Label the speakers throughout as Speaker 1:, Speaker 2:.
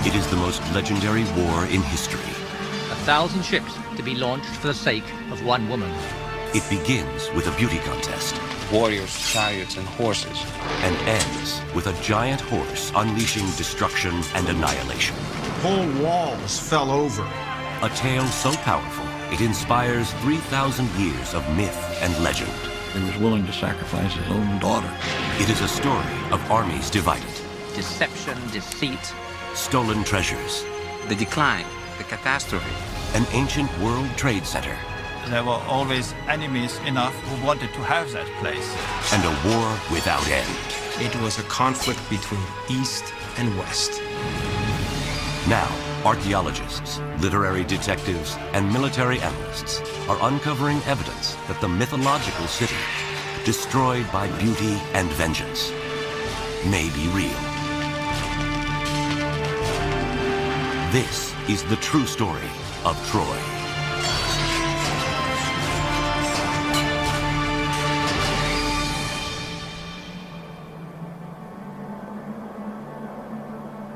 Speaker 1: It is the most legendary war in history.
Speaker 2: 1,000 ships to be launched for the sake of one woman.
Speaker 1: It begins with a beauty contest.
Speaker 3: Warriors, chariots, and horses.
Speaker 1: And ends with a giant horse unleashing destruction and annihilation.
Speaker 4: Whole walls fell over.
Speaker 1: A tale so powerful, it inspires 3,000 years of myth and legend.
Speaker 5: He was willing to sacrifice his own daughter.
Speaker 1: It is a story of armies divided.
Speaker 2: Deception, deceit.
Speaker 1: Stolen treasures.
Speaker 3: The decline, the catastrophe.
Speaker 1: An ancient world trade center.
Speaker 6: There were always enemies enough who wanted to have that place.
Speaker 1: And a war without end.
Speaker 7: It was a conflict between East and West.
Speaker 1: Now, archaeologists, literary detectives, and military analysts are uncovering evidence that the mythological city, destroyed by beauty and vengeance, may be real. This is the true story of Troy.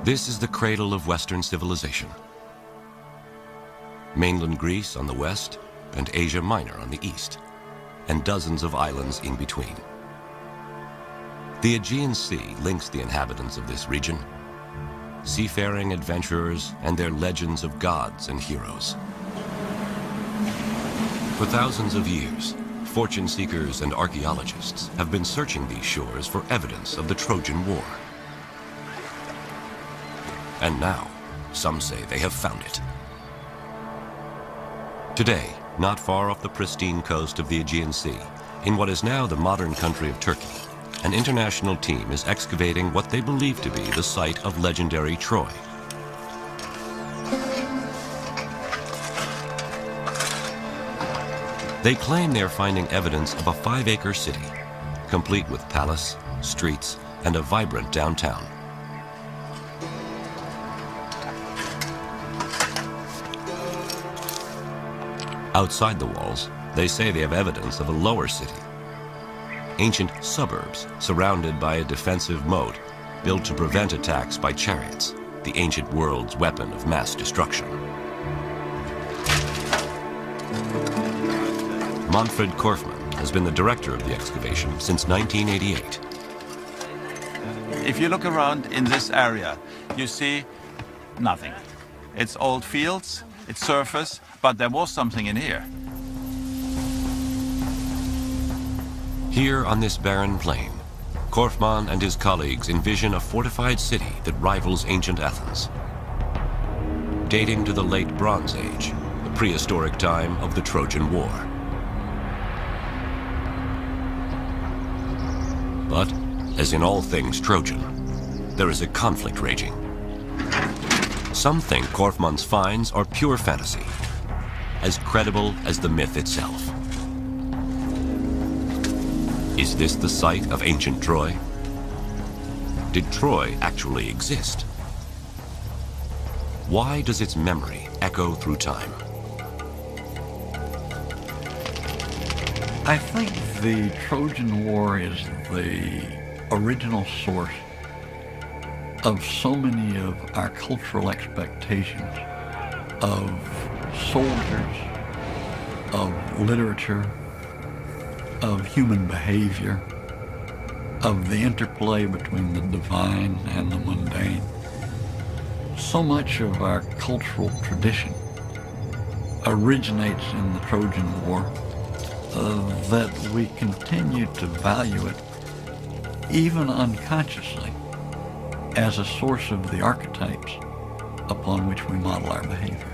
Speaker 1: This is the cradle of Western civilization. Mainland Greece on the west, and Asia Minor on the east, and dozens of islands in between. The Aegean Sea links the inhabitants of this region, seafaring adventurers and their legends of gods and heroes. For thousands of years, fortune seekers and archaeologists have been searching these shores for evidence of the Trojan War. And now, some say they have found it. Today, not far off the pristine coast of the Aegean Sea, in what is now the modern country of Turkey, an international team is excavating what they believe to be the site of legendary Troy. They claim they are finding evidence of a 5-acre city, complete with palace, streets, and a vibrant downtown. Outside the walls, they say they have evidence of a lower city. Ancient suburbs surrounded by a defensive moat built to prevent attacks by chariots, the ancient world's weapon of mass destruction. Manfred Korfmann has been the director of the excavation since 1988.
Speaker 6: If you look around in this area, you see nothing. It's old fields, it's surface, but there was something in here.
Speaker 1: Here on this barren plain, Korfmann and his colleagues envision a fortified city that rivals ancient Athens. Dating to the late Bronze Age, the prehistoric time of the Trojan War. But, as in all things Trojan, there is a conflict raging. Some think Korfmann's finds are pure fantasy, as credible as the myth itself. Is this the site of ancient Troy? Did Troy actually exist? Why does its memory echo through time?
Speaker 5: I think the Trojan War is the original source of so many of our cultural expectations of soldiers, of literature, of human behavior, of the interplay between the divine and the mundane. So much of our cultural tradition originates in the Trojan War that we continue to value it, even unconsciously, as a source of the archetypes upon which we model our behavior.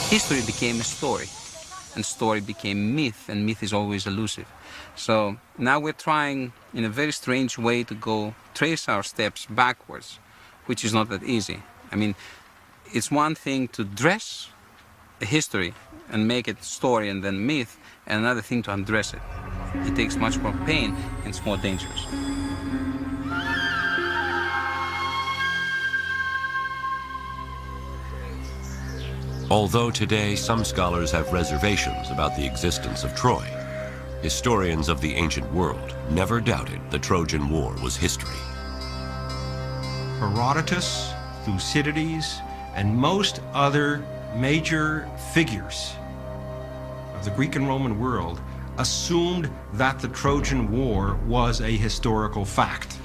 Speaker 3: History became a story, and story became myth, and myth is always elusive. So now we're trying, in a very strange way, to trace our steps backwards, which is not that easy. I mean, it's one thing to dress a history and make it story and then myth, and another thing to undress it. It takes much more pain, and it's more dangerous.
Speaker 1: Although today some scholars have reservations about the existence of Troy, historians of the ancient world never doubted the Trojan War was history.
Speaker 7: Herodotus, Thucydides, and most other major figures of the Greek and Roman world assumed that the Trojan War was a historical fact.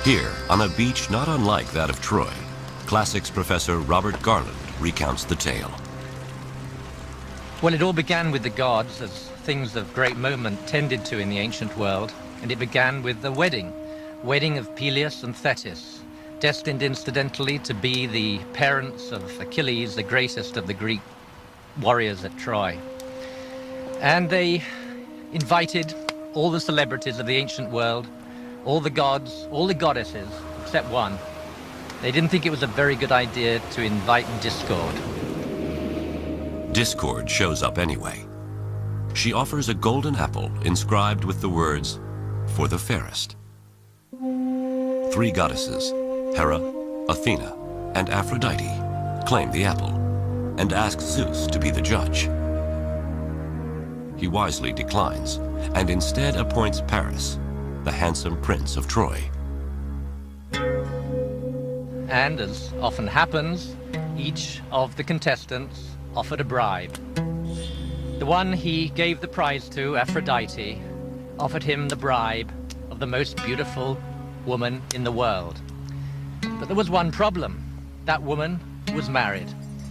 Speaker 1: Here, on a beach not unlike that of Troy, classics professor Robert Garland recounts the tale.
Speaker 2: Well, it all began with the gods, as things of great moment tended to in the ancient world, and it began with the wedding of Peleus and Thetis, destined incidentally to be the parents of Achilles, the greatest of the Greek warriors at Troy. And they invited all the celebrities of the ancient world, all the gods, all the goddesses, except one. They didn't think it was a very good idea to invite Discord.
Speaker 1: Discord shows up anyway. She offers a golden apple inscribed with the words, "For the fairest." 3 goddesses, Hera, Athena, and Aphrodite, claim the apple and ask Zeus to be the judge. He wisely declines and instead appoints Paris, the handsome prince of Troy.
Speaker 2: And as often happens, each of the contestants offered a bribe. The one he gave the prize to, Aphrodite, offered him the bribe of the most beautiful woman in the world. But there was one problem. That woman was married.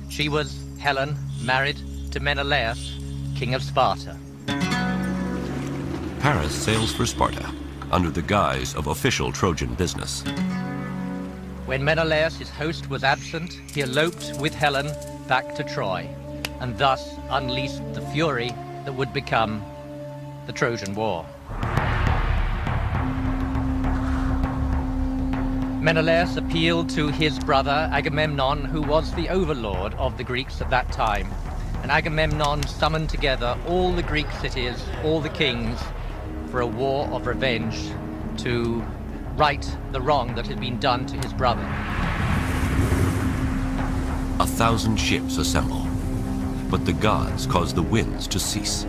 Speaker 2: She was Helen, married to Menelaus, king of Sparta.
Speaker 1: Paris sails for Sparta under the guise of official Trojan business.
Speaker 2: When Menelaus, his host, was absent, he eloped with Helen back to Troy, and thus unleashed the fury that would become the Trojan War. Menelaus appealed to his brother Agamemnon, who was the overlord of the Greeks at that time. And Agamemnon summoned together all the Greek cities, all the kings, for a war of revenge to right the wrong that had been done to his brother.
Speaker 1: 1,000 ships assemble, but the gods cause the winds to cease.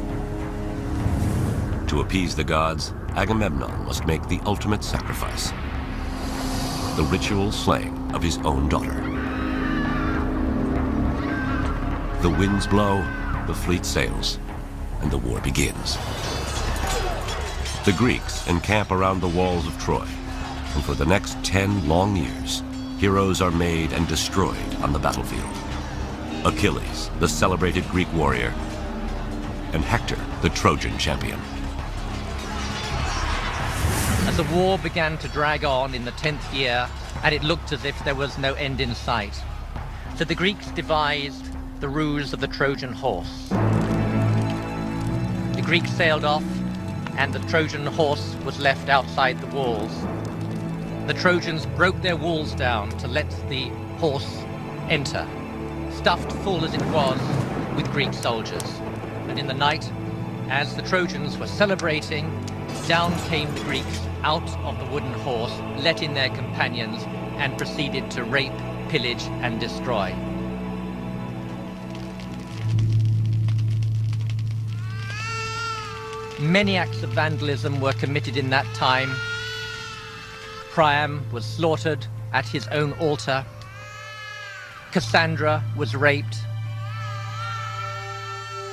Speaker 1: To appease the gods, Agamemnon must make the ultimate sacrifice: the ritual slaying of his own daughter. The winds blow, the fleet sails, and the war begins. The Greeks encamp around the walls of Troy, and for the next 10 long years, heroes are made and destroyed on the battlefield. Achilles, the celebrated Greek warrior, and Hector, the Trojan champion.
Speaker 2: As the war began to drag on in the 10th year, and it looked as if there was no end in sight, so the Greeks devised the ruse of the Trojan horse. The Greeks sailed off, and the Trojan horse was left outside the walls. The Trojans broke their walls down to let the horse enter, stuffed full as it was with Greek soldiers. And in the night, as the Trojans were celebrating, down came the Greeks out of the wooden horse, let in their companions, and proceeded to rape, pillage, and destroy. Many acts of vandalism were committed in that time. Priam was slaughtered at his own altar. Cassandra was raped.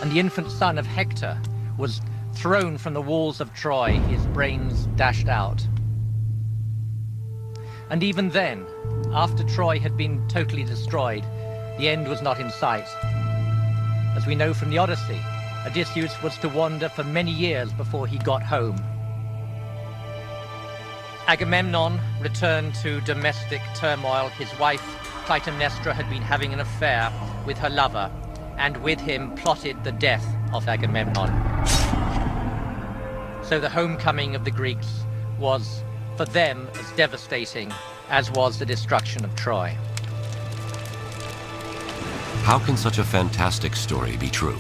Speaker 2: And the infant son of Hector was thrown from the walls of Troy, his brains dashed out. And even then, after Troy had been totally destroyed, the end was not in sight. As we know from the Odyssey, Odysseus was to wander for many years before he got home. Agamemnon returned to domestic turmoil. His wife, Clytemnestra, had been having an affair with her lover, and with him plotted the death of Agamemnon. So the homecoming of the Greeks was, for them, as devastating as was the destruction of Troy.
Speaker 1: How can such a fantastic story be true?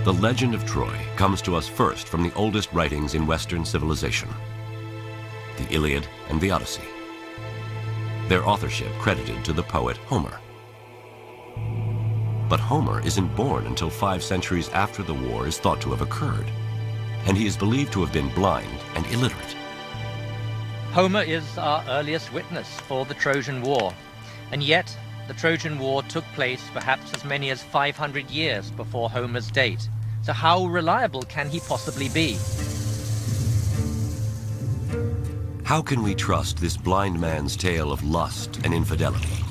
Speaker 1: The legend of Troy comes to us first from the oldest writings in Western civilization, the Iliad and the Odyssey. Their authorship credited to the poet Homer. But Homer isn't born until 5 centuries after the war is thought to have occurred, and he is believed to have been blind and illiterate.
Speaker 2: Homer is our earliest witness for the Trojan War, and yet the Trojan War took place perhaps as many as 500 years before Homer's date. So how reliable can he possibly be?
Speaker 1: How can we trust this blind man's tale of lust and infidelity,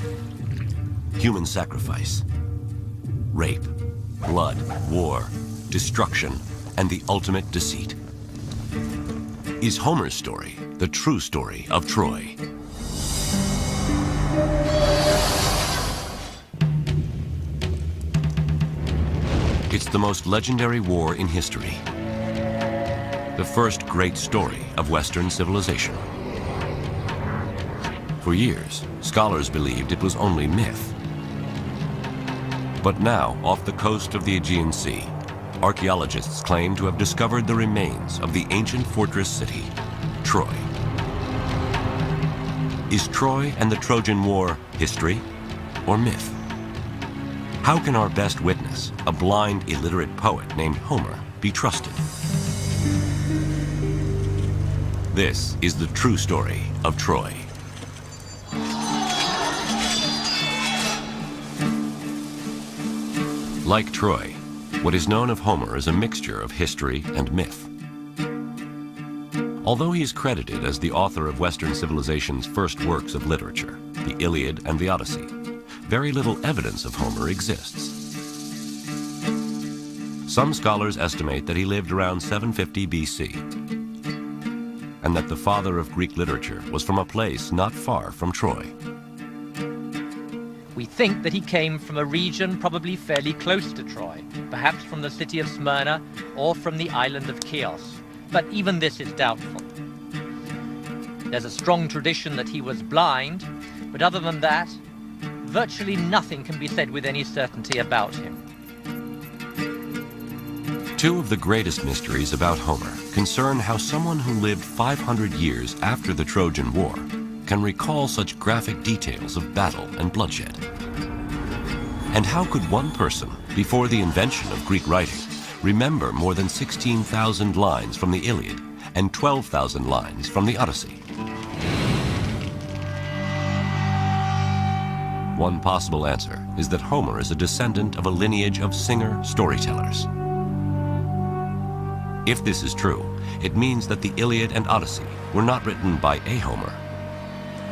Speaker 1: human sacrifice, rape, blood, war, destruction, and the ultimate deceit? Is Homer's story the true story of Troy? It's the most legendary war in history. The first great story of Western civilization. For years, scholars believed it was only myth. But now, off the coast of the Aegean Sea, archaeologists claim to have discovered the remains of the ancient fortress city, Troy. Is Troy and the Trojan War history or myth? How can our best witness, a blind, illiterate poet named Homer, be trusted? This is the true story of Troy. Like Troy, what is known of Homer is a mixture of history and myth. Although he is credited as the author of Western civilization's first works of literature, the Iliad and the Odyssey, very little evidence of Homer exists. Some scholars estimate that he lived around 750 BC, and that the father of Greek literature was from a place not far from Troy.
Speaker 2: We think that he came from a region probably fairly close to Troy, perhaps from the city of Smyrna or from the island of Chios, but even this is doubtful. There's a strong tradition that he was blind, but other than that, virtually nothing can be said with any certainty about him.
Speaker 1: Two of the greatest mysteries about Homer concern how someone who lived 500 years after the Trojan War can recall such graphic details of battle and bloodshed. And how could one person, before the invention of Greek writing, remember more than 16,000 lines from the Iliad and 12,000 lines from the Odyssey? One possible answer is that Homer is a descendant of a lineage of singer-storytellers. If this is true, it means that the Iliad and Odyssey were not written by a Homer,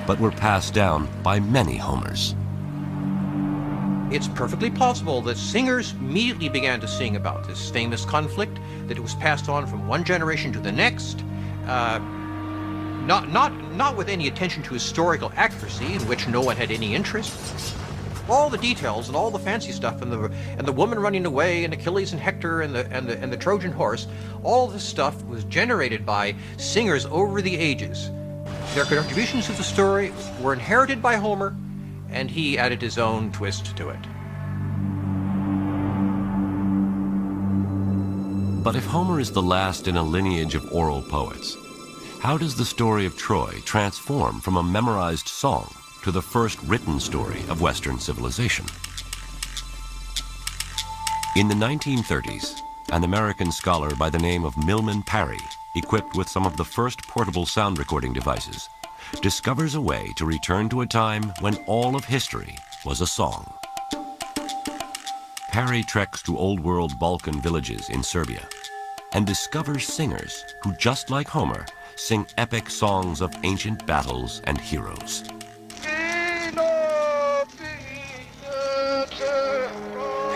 Speaker 1: but were passed down by many Homers.
Speaker 8: It's perfectly possible that singers immediately began to sing about this famous conflict, that it was passed on from one generation to the next, not with any attention to historical accuracy, in which no one had any interest. All the details and all the fancy stuff, and the woman running away, and Achilles and Hector, and the Trojan horse, all this stuff was generated by singers over the ages. Their contributions to the story were inherited by Homer, and he added his own twist to it.
Speaker 1: But if Homer is the last in a lineage of oral poets, how does the story of Troy transform from a memorized song to the first written story of Western civilization? In the 1930s, an American scholar by the name of Milman Parry, equipped with some of the first portable sound recording devices, discovers a way to return to a time when all of history was a song. Parry treks to Old World Balkan villages in Serbia and discovers singers who, just like Homer, sing epic songs of ancient battles and heroes.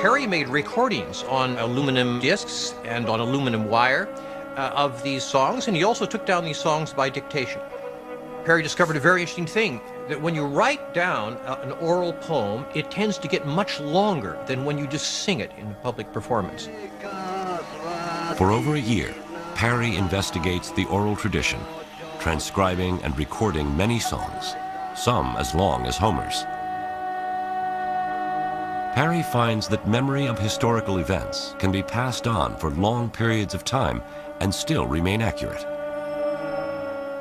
Speaker 8: Parry made recordings on aluminum discs and on aluminum wire of these songs, and he also took down these songs by dictation. Parry discovered a very interesting thing, that when you write down an oral poem, it tends to get much longer than when you just sing it in a public performance.
Speaker 1: For over a year, Parry investigates the oral tradition, transcribing and recording many songs, some as long as Homer's. Parry finds that memory of historical events can be passed on for long periods of time and still remain accurate.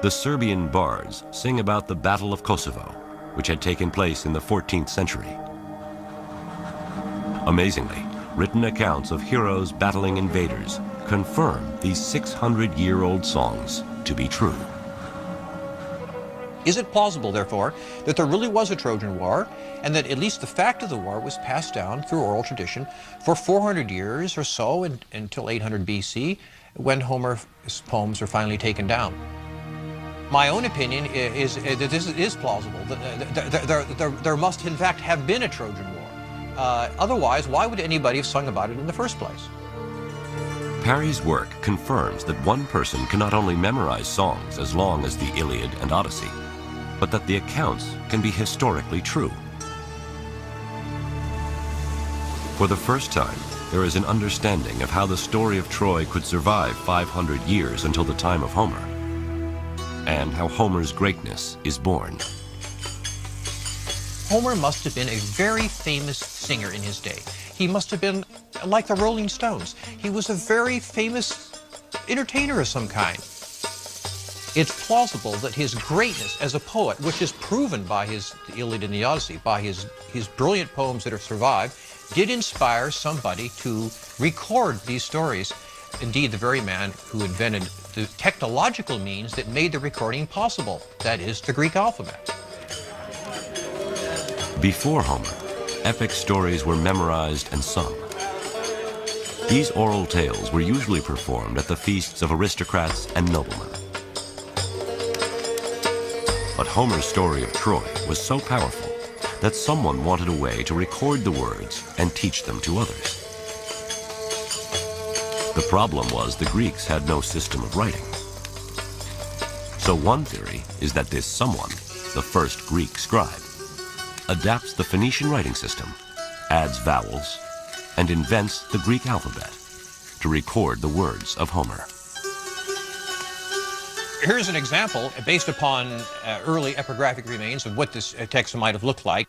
Speaker 1: The Serbian bards sing about the Battle of Kosovo, which had taken place in the 14th century. Amazingly, written accounts of heroes battling invaders confirm these 600-year-old songs to be true.
Speaker 8: Is it plausible, therefore, that there really was a Trojan War, and that at least the fact of the war was passed down through oral tradition for 400 years or so until 800 BC, when Homer's poems were finally taken down? My own opinion is that this is plausible. There must, in fact, have been a Trojan War. Otherwise, why would anybody have sung about it in the first place?
Speaker 1: Parry's work confirms that one person can not only memorize songs as long as the Iliad and Odyssey, but that the accounts can be historically true. For the first time, there is an understanding of how the story of Troy could survive 500 years until the time of Homer, and how Homer's greatness is born.
Speaker 8: Homer must have been a very famous singer in his day. He must have been like the Rolling Stones. He was a very famous entertainer of some kind. It's plausible that his greatness as a poet, which is proven by the Iliad and the Odyssey, by his brilliant poems that have survived, did inspire somebody to record these stories. Indeed, the very man who invented the technological means that made the recording possible, that is, the Greek alphabet.
Speaker 1: Before Homer, epic stories were memorized and sung. These oral tales were usually performed at the feasts of aristocrats and noblemen. But Homer's story of Troy was so powerful that someone wanted a way to record the words and teach them to others. The problem was the Greeks had no system of writing. So one theory is that this someone, the first Greek scribe, adapts the Phoenician writing system, adds vowels, and invents the Greek alphabet to record the words of Homer.
Speaker 8: Here's an example based upon early epigraphic remains of what this text might have looked like.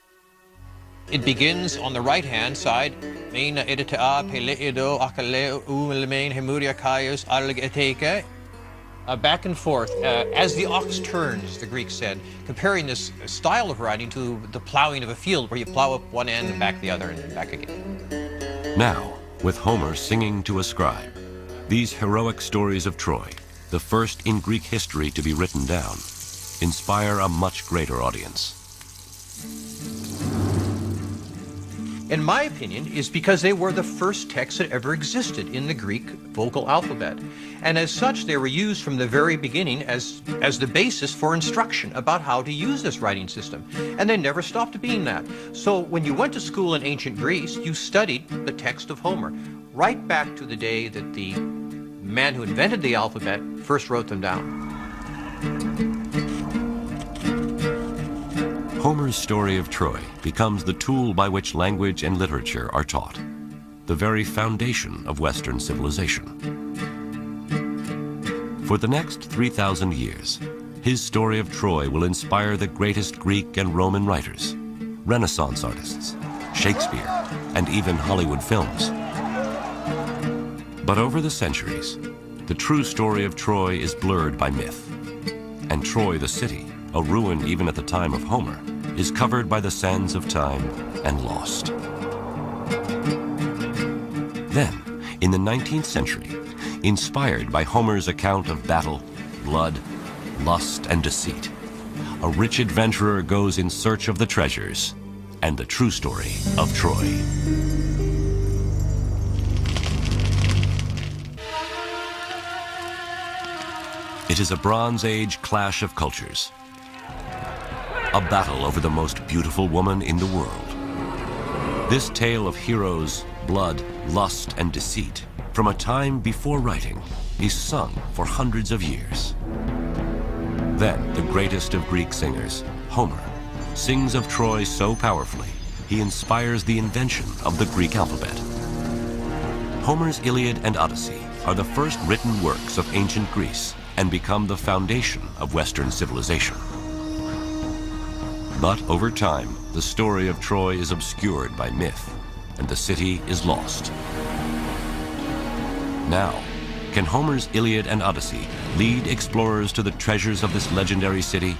Speaker 8: It begins on the right-hand side, back and forth, as the ox turns, the Greeks said, comparing this style of writing to the plowing of a field where you plow up one end and back the other and back again.
Speaker 1: Now, with Homer singing to a scribe, these heroic stories of Troy, the first in Greek history to be written down, inspire a much greater audience.
Speaker 8: In my opinion, is because they were the first texts that ever existed in the Greek vocal alphabet. And as such, they were used from the very beginning as the basis for instruction about how to use this writing system. And they never stopped being that. So when you went to school in ancient Greece, you studied the text of Homer, right back to the day that the man who invented the alphabet first wrote them down.
Speaker 1: Homer's story of Troy becomes the tool by which language and literature are taught, the very foundation of Western civilization. For the next 3,000 years, his story of Troy will inspire the greatest Greek and Roman writers, Renaissance artists, Shakespeare, and even Hollywood films. But over the centuries, the true story of Troy is blurred by myth, and Troy the city, a ruin even at the time of Homer, is covered by the sands of time and lost. Then, in the 19th century, inspired by Homer's account of battle, blood, lust, and deceit, a rich adventurer goes in search of the treasures and the true story of Troy. It is a Bronze Age clash of cultures. A battle over the most beautiful woman in the world. This tale of heroes, blood, lust, and deceit from a time before writing is sung for hundreds of years. Then the greatest of Greek singers, Homer, sings of Troy so powerfully, he inspires the invention of the Greek alphabet. Homer's Iliad and Odyssey are the first written works of ancient Greece and become the foundation of Western civilization. But over time, the story of Troy is obscured by myth, and the city is lost. Now, can Homer's Iliad and Odyssey lead explorers to the treasures of this legendary city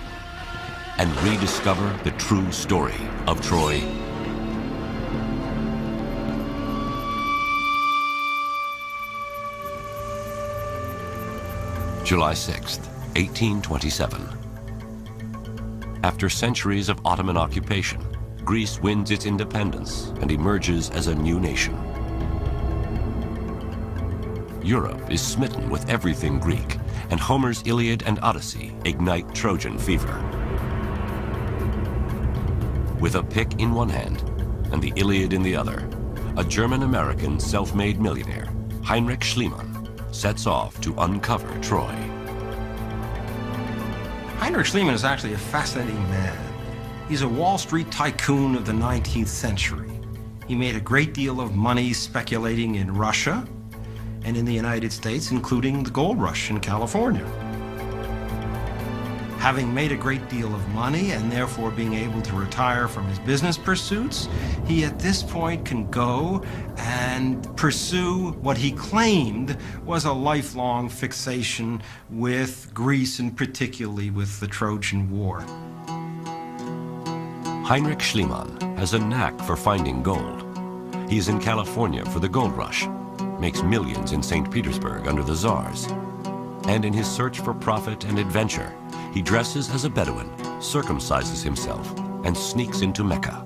Speaker 1: and rediscover the true story of Troy? July 6th, 1827. After centuries of Ottoman occupation, Greece wins its independence and emerges as a new nation. Europe is smitten with everything Greek, and Homer's Iliad and Odyssey ignite Trojan fever. With a pick in one hand and the Iliad in the other, a German-American self-made millionaire, Heinrich Schliemann, sets off to uncover Troy.
Speaker 7: Heinrich Schliemann is actually a fascinating man. He's a Wall Street tycoon of the 19th century. He made a great deal of money speculating in Russia and in the United States, including the gold rush in California. Having made a great deal of money and therefore being able to retire from his business pursuits, he at this point can go and pursue what he claimed was a lifelong fixation with Greece and particularly with the Trojan War.
Speaker 1: Heinrich Schliemann has a knack for finding gold. He's in California for the gold rush, makes millions in St. Petersburg under the Tsars. And in his search for profit and adventure, he dresses as a Bedouin, circumcises himself, and sneaks into Mecca.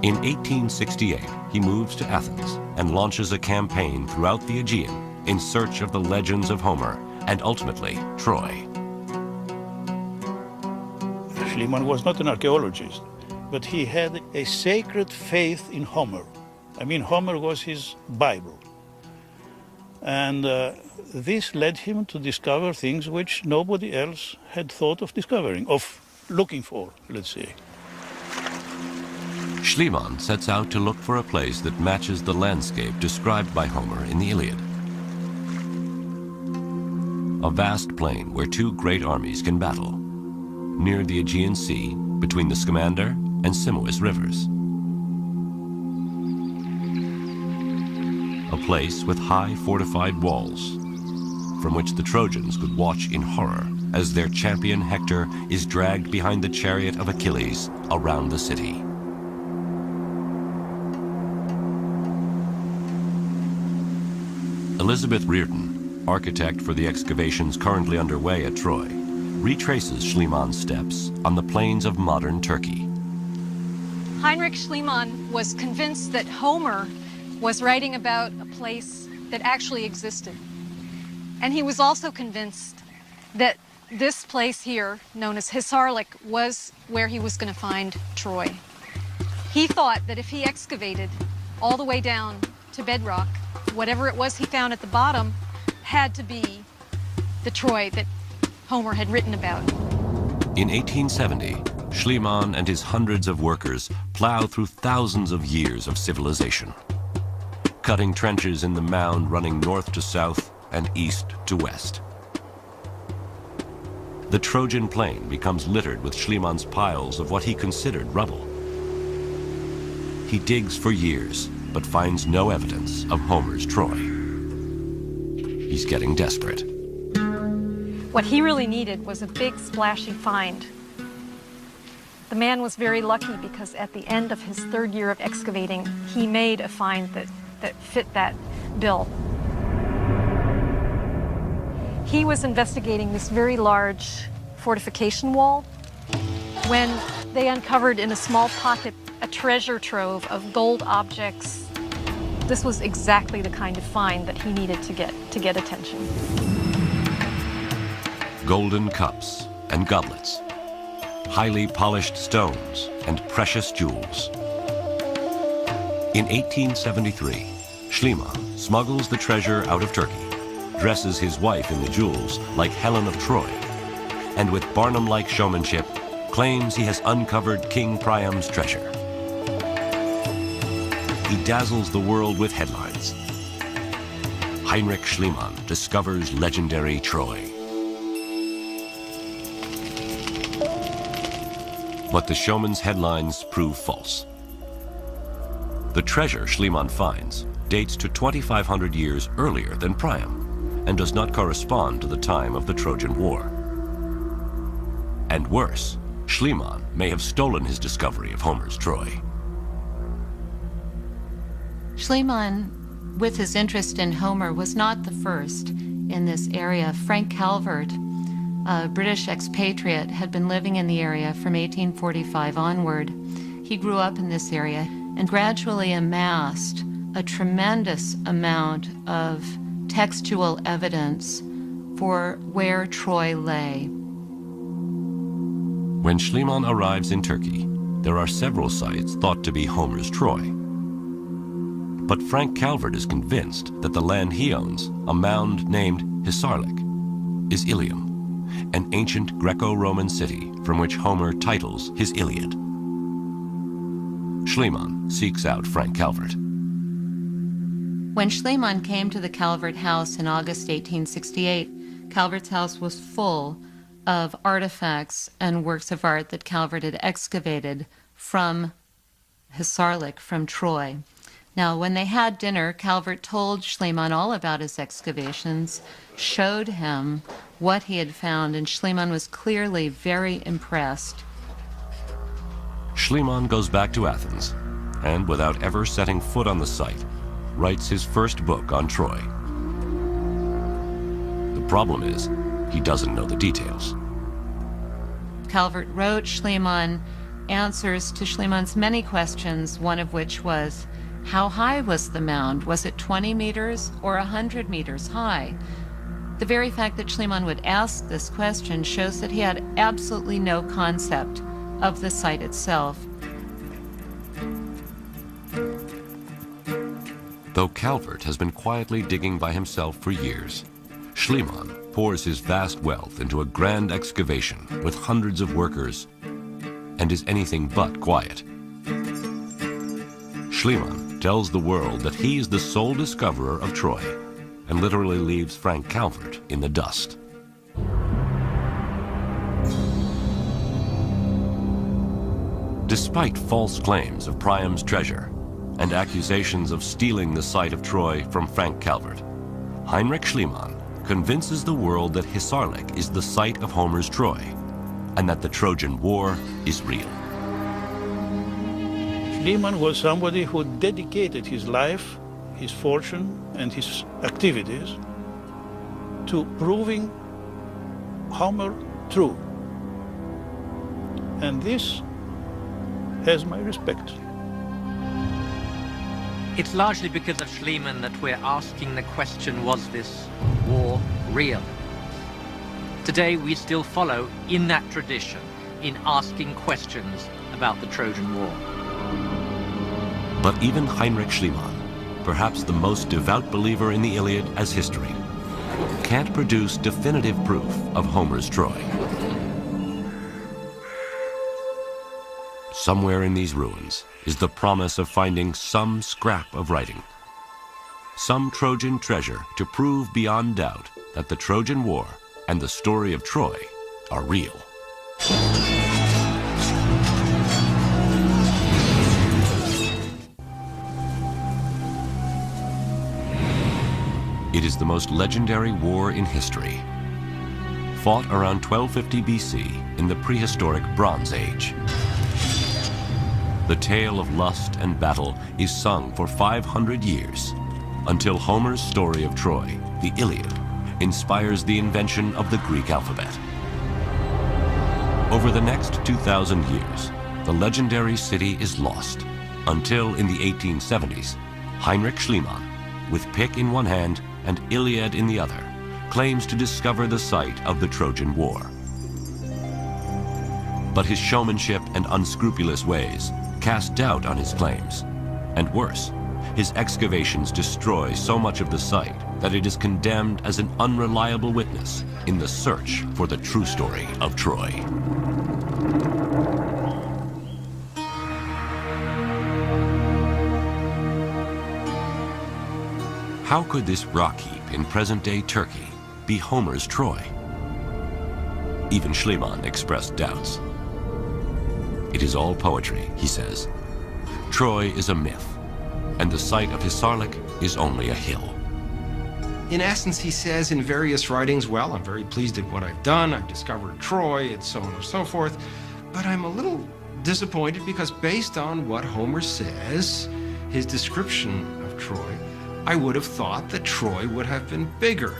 Speaker 1: In 1868, he moves to Athens and launches a campaign throughout the Aegean in search of the legends of Homer and ultimately Troy.
Speaker 9: Schliemann was not an archaeologist, but he had a sacred faith in Homer. I mean, Homer was his Bible. And this led him to discover things which nobody else had thought of discovering, of looking for, let's say.
Speaker 1: Schliemann sets out to look for a place that matches the landscape described by Homer in the Iliad. A vast plain where two great armies can battle, near the Aegean Sea, between the Scamander and Simois rivers. A place with high fortified walls, from which the Trojans could watch in horror as their champion Hector is dragged behind the chariot of Achilles around the city. Elizabeth Reardon, architect for the excavations currently underway at Troy, retraces Schliemann's steps on the plains of modern Turkey.
Speaker 10: Heinrich Schliemann was convinced that Homer was writing about a place that actually existed. And he was also convinced that this place here, known as Hisarlik, was where he was going to find Troy. He thought that if he excavated all the way down to bedrock, whatever it was he found at the bottom had to be the Troy that Homer had written about.
Speaker 1: In 1870, Schliemann and his hundreds of workers plow through thousands of years of civilization, cutting trenches in the mound running north to south and east to west. The Trojan plain becomes littered with Schliemann's piles of what he considered rubble. He digs for years, but finds no evidence of Homer's Troy. He's getting desperate.
Speaker 10: What he really needed was a big, splashy find. The man was very lucky because at the end of his third year of excavating, he made a find that fit that bill. He was investigating this very large fortification wall when they uncovered in a small pocket a treasure trove of gold objects. This was exactly the kind of find that he needed to get attention.
Speaker 1: Golden cups and goblets, highly polished stones and precious jewels. In 1873, Schliemann smuggles the treasure out of Turkey, dresses his wife in the jewels like Helen of Troy, and with Barnum-like showmanship, claims he has uncovered King Priam's treasure. He dazzles the world with headlines. Heinrich Schliemann discovers legendary Troy. But the showman's headlines prove false. The treasure Schliemann finds dates to 2,500 years earlier than Priam and does not correspond to the time of the Trojan War. And worse, Schliemann may have stolen his discovery of Homer's Troy.
Speaker 11: Schliemann, with his interest in Homer, was not the first in this area. Frank Calvert a British expatriate, had been living in the area from 1845 onward. He grew up in this area and gradually amassed a tremendous amount of textual evidence for where Troy lay.
Speaker 1: When Schliemann arrives in Turkey, there are several sites thought to be Homer's Troy. But Frank Calvert is convinced that the land he owns, a mound named Hisarlik, is Ilium, an ancient Greco-Roman city from which Homer titles his Iliad. Schliemann seeks out Frank Calvert.
Speaker 11: When Schliemann came to the Calvert house in August 1868, Calvert's house was full of artifacts and works of art that Calvert had excavated from Hisarlik, from Troy. Now, when they had dinner, Calvert told Schliemann all about his excavations, showed him what he had found, and Schliemann was clearly very impressed.
Speaker 1: Schliemann goes back to Athens, and without ever setting foot on the site, writes his first book on Troy. The problem is, he doesn't know the details.
Speaker 11: Calvert wrote Schliemann answers to Schliemann's many questions, one of which was, how high was the mound? Was it 20 meters or 100 meters high? The very fact that Schliemann would ask this question shows that he had absolutely no concept of the site itself.
Speaker 1: Though Calvert has been quietly digging by himself for years, Schliemann pours his vast wealth into a grand excavation with hundreds of workers and is anything but quiet. Schliemann tells the world that he is the sole discoverer of Troy and literally leaves Frank Calvert in the dust. Despite false claims of Priam's treasure and accusations of stealing the site of Troy from Frank Calvert, Heinrich Schliemann convinces the world that Hisarlik is the site of Homer's Troy and that the Trojan War is real.
Speaker 9: Schliemann was somebody who dedicated his life, his fortune, and his activities to proving Homer true. And this has my respect.
Speaker 2: It's largely because of Schliemann that we're asking the question, was this war real? Today we still follow in that tradition in asking questions about the Trojan War.
Speaker 1: But even Heinrich Schliemann, perhaps the most devout believer in the Iliad as history, can't produce definitive proof of Homer's Troy. Somewhere in these ruins is the promise of finding some scrap of writing, some Trojan treasure to prove beyond doubt that the Trojan War and the story of Troy are real. It is the most legendary war in history, fought around 1250 BC in the prehistoric Bronze Age. The tale of lust and battle is sung for 500 years, until Homer's story of Troy, the Iliad, inspires the invention of the Greek alphabet. Over the next 2,000 years, the legendary city is lost, until in the 1870s, Heinrich Schliemann, with pick in one hand and Iliad in the other, claims to discover the site of the Trojan War. But his showmanship and unscrupulous ways cast doubt on his claims. And worse, his excavations destroy so much of the site that it is condemned as an unreliable witness in the search for the true story of Troy. How could this rock heap in present-day Turkey be Homer's Troy? Even Schliemann expressed doubts. It is all poetry, he says. Troy is a myth, and the site of Hisarlik is only a hill.
Speaker 12: In essence, he says in various writings, well, I'm very pleased at what I've done. I've discovered Troy, and so on and so forth. But I'm a little disappointed because based on what Homer says, his description of Troy, I would have thought that Troy would have been bigger.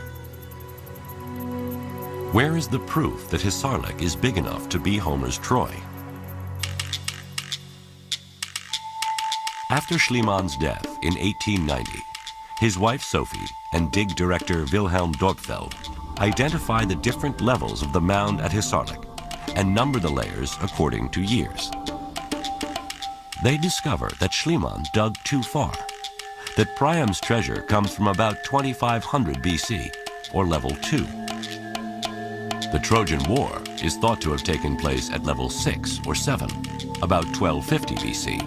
Speaker 1: Where is the proof that Hisarlik is big enough to be Homer's Troy? After Schliemann's death in 1890, his wife Sophie and dig director Wilhelm Dörpfeld identify the different levels of the mound at Hisarlik and number the layers according to years. They discover that Schliemann dug too far, that Priam's treasure comes from about 2500 BC, or level 2. The Trojan War is thought to have taken place at level 6 or 7, about 1250 BC.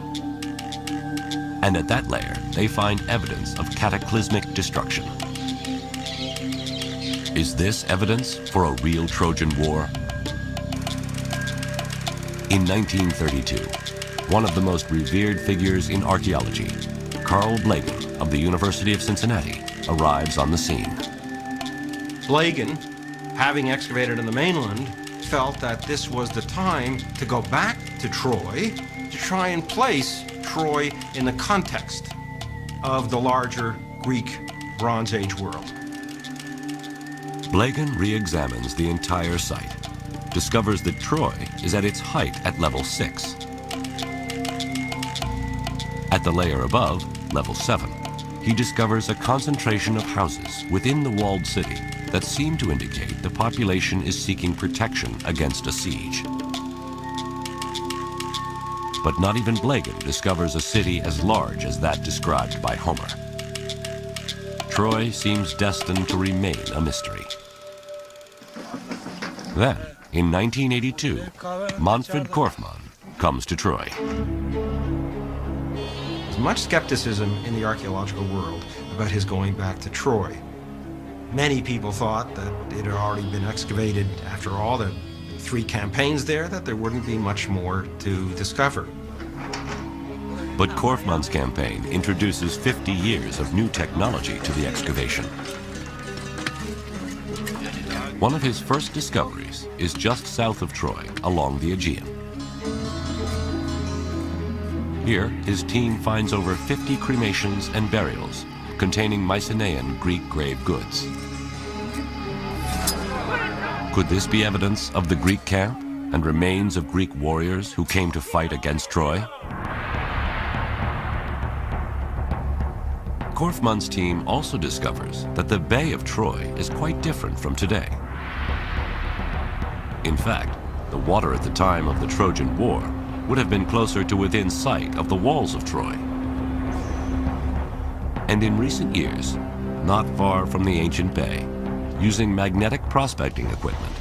Speaker 1: And at that layer, they find evidence of cataclysmic destruction. Is this evidence for a real Trojan War? In 1932, one of the most revered figures in archaeology, Carl Blegen of the University of Cincinnati, arrives on the scene.
Speaker 12: Blegen, having excavated on the mainland, felt that this was the time to go back to Troy to try and place Troy in the context of the larger Greek Bronze Age world.
Speaker 1: Blegen re-examines the entire site, discovers that Troy is at its height at level 6. At the layer above, level 7, he discovers a concentration of houses within the walled city that seem to indicate the population is seeking protection against a siege. But not even Blegen discovers a city as large as that described by Homer. Troy seems destined to remain a mystery. Then, in 1982, Manfred Korfmann comes to Troy.
Speaker 12: There's much skepticism in the archaeological world about his going back to Troy. Many people thought that it had already been excavated after all the 3 campaigns there, that there wouldn't be much more to discover.
Speaker 1: But Korfmann's campaign introduces 50 years of new technology to the excavation. One of his first discoveries is just south of Troy, along the Aegean. Here, his team finds over 50 cremations and burials containing Mycenaean Greek grave goods. Could this be evidence of the Greek camp and remains of Greek warriors who came to fight against Troy? Korfmann's team also discovers that the Bay of Troy is quite different from today. In fact, the water at the time of the Trojan War would have been closer to within sight of the walls of Troy. And in recent years, not far from the ancient bay, using magnetic prospecting equipment,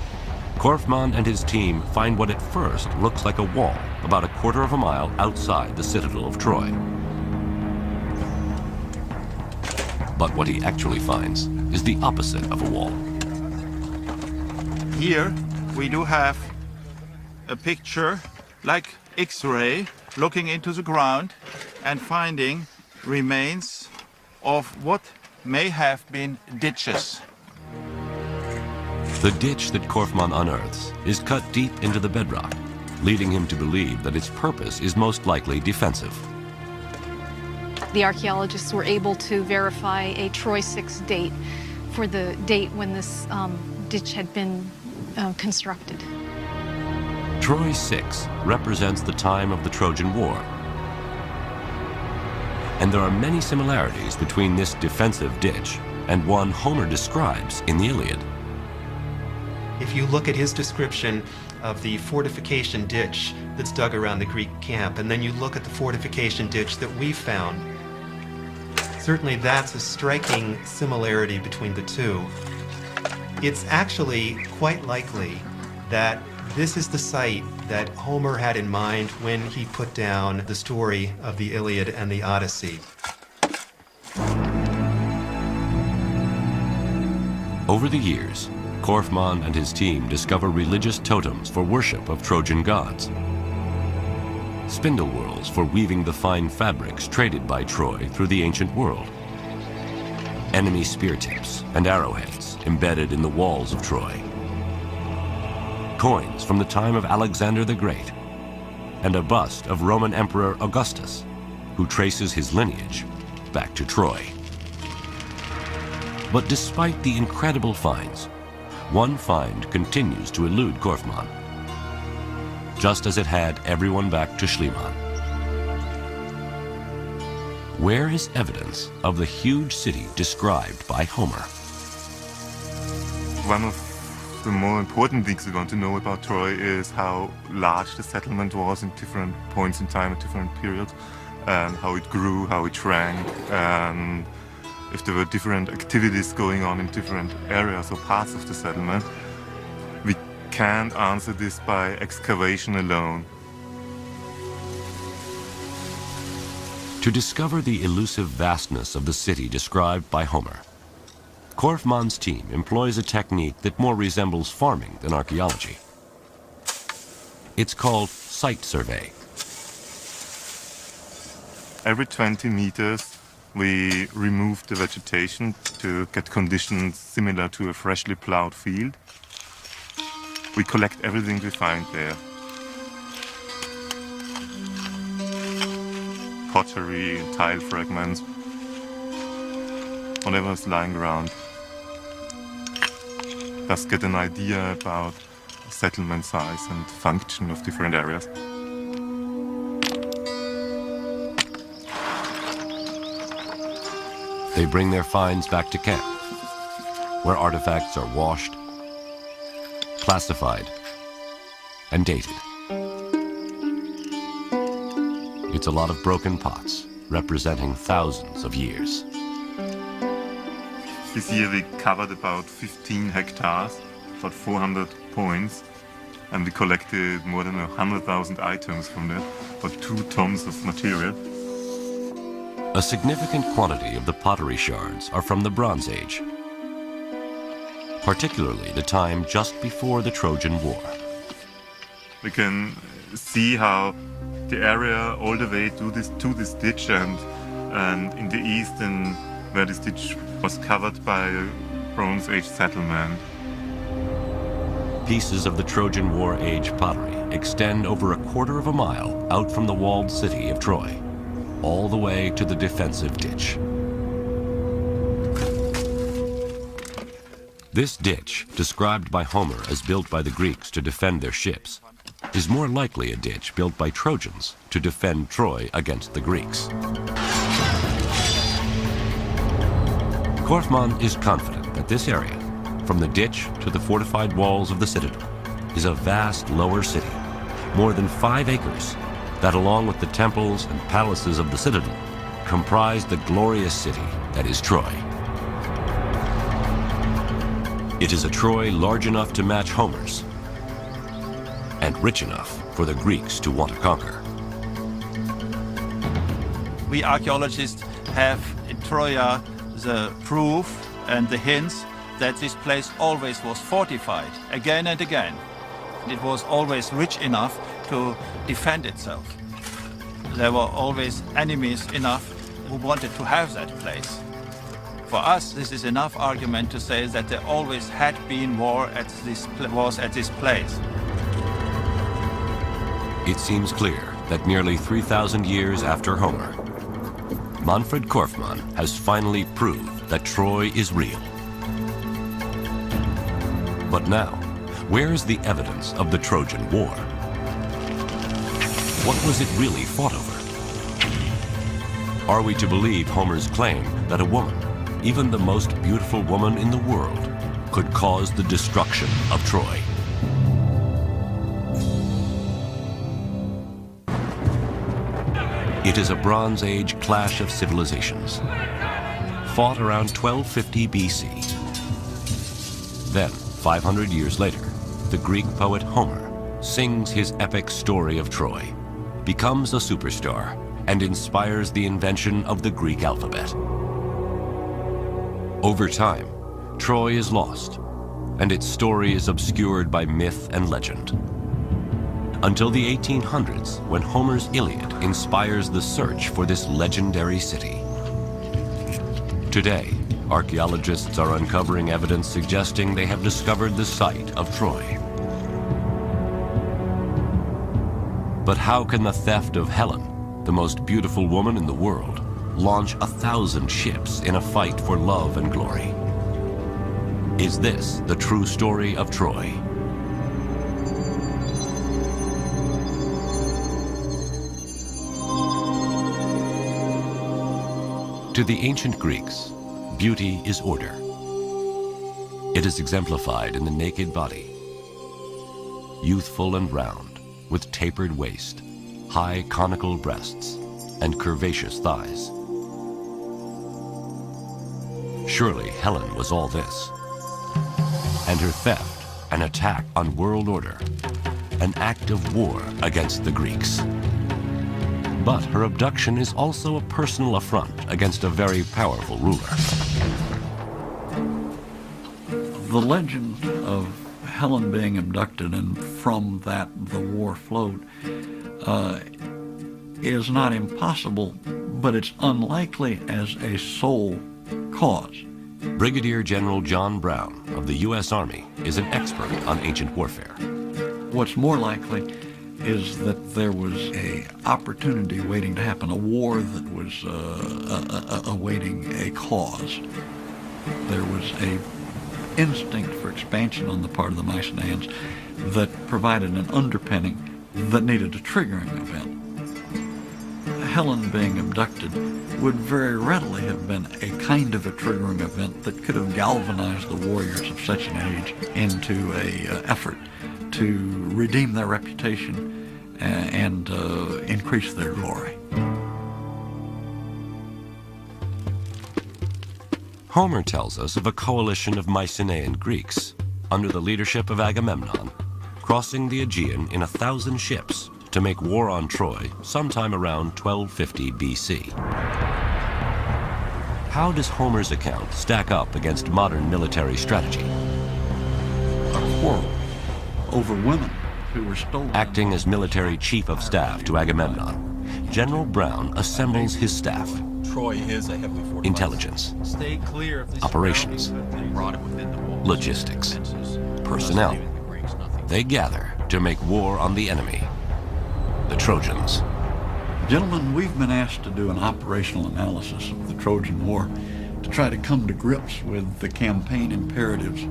Speaker 1: Korfmann and his team find what at first looks like a wall about a quarter of a mile outside the citadel of Troy. But what he actually finds is the opposite of a wall.
Speaker 6: Here we do have a picture like X-ray looking into the ground and finding remains of what may have been ditches.
Speaker 1: The ditch that Korfmann unearths is cut deep into the bedrock, leading him to believe that its purpose is most likely defensive.
Speaker 10: The archaeologists were able to verify a Troy 6 date for the date when this ditch had been constructed.
Speaker 1: Troy 6 represents the time of the Trojan War. And there are many similarities between this defensive ditch and one Homer describes in the Iliad.
Speaker 13: If you look at his description of the fortification ditch that's dug around the Greek camp, and then you look at the fortification ditch that we found, certainly that's a striking similarity between the two. It's actually quite likely that this is the site that Homer had in mind when he put down the story of the Iliad and the Odyssey.
Speaker 1: Over the years, Korfmann and his team discover religious totems for worship of Trojan gods, spindle whorls for weaving the fine fabrics traded by Troy through the ancient world, enemy spear tips and arrowheads embedded in the walls of Troy, coins from the time of Alexander the Great, and a bust of Roman Emperor Augustus, who traces his lineage back to Troy. But despite the incredible finds, one find continues to elude Korfmann, just as it had everyone back to Schliemann. Where is evidence of the huge city described by Homer?
Speaker 14: One of the more important things we want to know about Troy is how large the settlement was in different points in time at different periods, and how it grew, how it shrank, and if there were different activities going on in different areas or parts of the settlement. We can't answer this by excavation alone.
Speaker 1: To discover the elusive vastness of the city described by Homer, Korfmann's team employs a technique that more resembles farming than archaeology. It's called site survey.
Speaker 14: Every 20 meters, we remove the vegetation to get conditions similar to a freshly plowed field. We collect everything we find there. Pottery, tile fragments, whatever is lying around. Thus get an idea about settlement size and function of different areas.
Speaker 1: They bring their finds back to camp, where artifacts are washed, classified, and dated. It's a lot of broken pots, representing thousands of years.
Speaker 14: This year we covered about 15 hectares, about 400 points, and we collected more than 100,000 items from that, about 2 tons of material.
Speaker 1: A significant quantity of the pottery shards are from the Bronze Age, particularly the time just before the Trojan War.
Speaker 14: We can see how the area all the way to this ditch and in the east, and where this ditch was covered by a Bronze Age settlement.
Speaker 1: Pieces of the Trojan War age pottery extend over a quarter of a mile out from the walled city of Troy, all the way to the defensive ditch. This ditch, described by Homer as built by the Greeks to defend their ships, is more likely a ditch built by Trojans to defend Troy against the Greeks. Korfmann is confident that this area, from the ditch to the fortified walls of the citadel, is a vast lower city, more than 5 acres, that along with the temples and palaces of the citadel, comprise the glorious city that is Troy. It is a Troy large enough to match Homer's, and rich enough for the Greeks to want to conquer.
Speaker 6: We archaeologists have in Troia the proof and the hints that this place always was fortified again and again. It was always rich enough to defend itself. There were always enemies enough who wanted to have that place. For us, this is enough argument to say that there always had been war at this place.
Speaker 1: It seems clear that nearly 3,000 years after Homer, Manfred Korfmann has finally proved that Troy is real. But now, where is the evidence of the Trojan War? What was it really fought over? Are we to believe Homer's claim that a woman, even the most beautiful woman in the world, could cause the destruction of Troy? It is a Bronze Age clash of civilizations, fought around 1250 BC. Then, 500 years later, the Greek poet Homer sings his epic story of Troy, becomes a superstar, and inspires the invention of the Greek alphabet. Over time, Troy is lost, and its story is obscured by myth and legend. Until the 1800s, when Homer's Iliad inspires the search for this legendary city. Today, archaeologists are uncovering evidence suggesting they have discovered the site of Troy. But how can the theft of Helen, the most beautiful woman in the world, launch 1,000 ships in a fight for love and glory? Is this the true story of Troy? To the ancient Greeks, beauty is order. It is exemplified in the naked body, youthful and round, with tapered waist, high conical breasts, and curvaceous thighs. Surely Helen was all this. And her theft, an attack on world order, an act of war against the Greeks. But her abduction is also a personal affront against a very powerful ruler.
Speaker 5: The legend of Helen being abducted and from that the war flowed is not impossible, but it's unlikely as a sole cause.
Speaker 1: Brigadier General John Brown of the U.S. Army is an expert on ancient warfare.
Speaker 5: What's more likely is that there was an opportunity waiting to happen, a war that was awaiting a cause. There was an instinct for expansion on the part of the Mycenaeans that provided an underpinning that needed a triggering event. Helen being abducted would very readily have been a kind of a triggering event that could have galvanized the warriors of such an age into an effort to redeem their reputation and increase their glory.
Speaker 1: Homer tells us of a coalition of Mycenaean Greeks under the leadership of Agamemnon crossing the Aegean in 1,000 ships to make war on Troy sometime around 1250 BC. How does Homer's account stack up against modern military strategy?
Speaker 5: A quarrel over women who were stolen.
Speaker 1: Acting as military chief of staff to Agamemnon, General Brown assembles his staff.
Speaker 15: Troy is a heavily fortified.
Speaker 1: Intelligence,
Speaker 15: Stay clear of the
Speaker 1: operations, logistics, personnel. They gather to make war on the enemy, the Trojans.
Speaker 5: Gentlemen, we've been asked to do an operational analysis of the Trojan War to try to come to grips with the campaign imperatives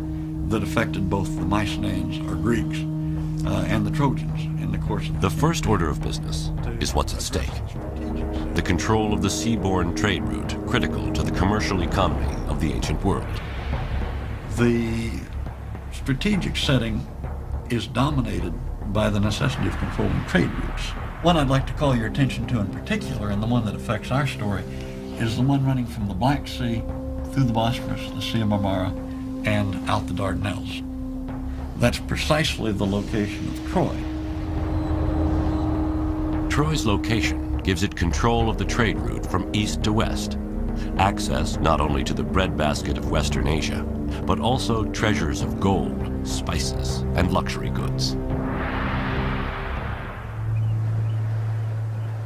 Speaker 5: that affected both the Mycenaeans, or Greeks, and the Trojans in the course of
Speaker 1: the first order of business is what's at stake. The control of the seaborne trade route critical to the commercial economy of the ancient world.
Speaker 5: The strategic setting is dominated by the necessity of controlling trade routes. One I'd like to call your attention to in particular, and the one that affects our story, is the one running from the Black Sea through the Bosphorus, the Sea of Marmara, and out the Dardanelles. That's precisely the location of Troy.
Speaker 1: Troy's location gives it control of the trade route from east to west, access not only to the breadbasket of Western Asia, but also treasures of gold, spices, and luxury goods.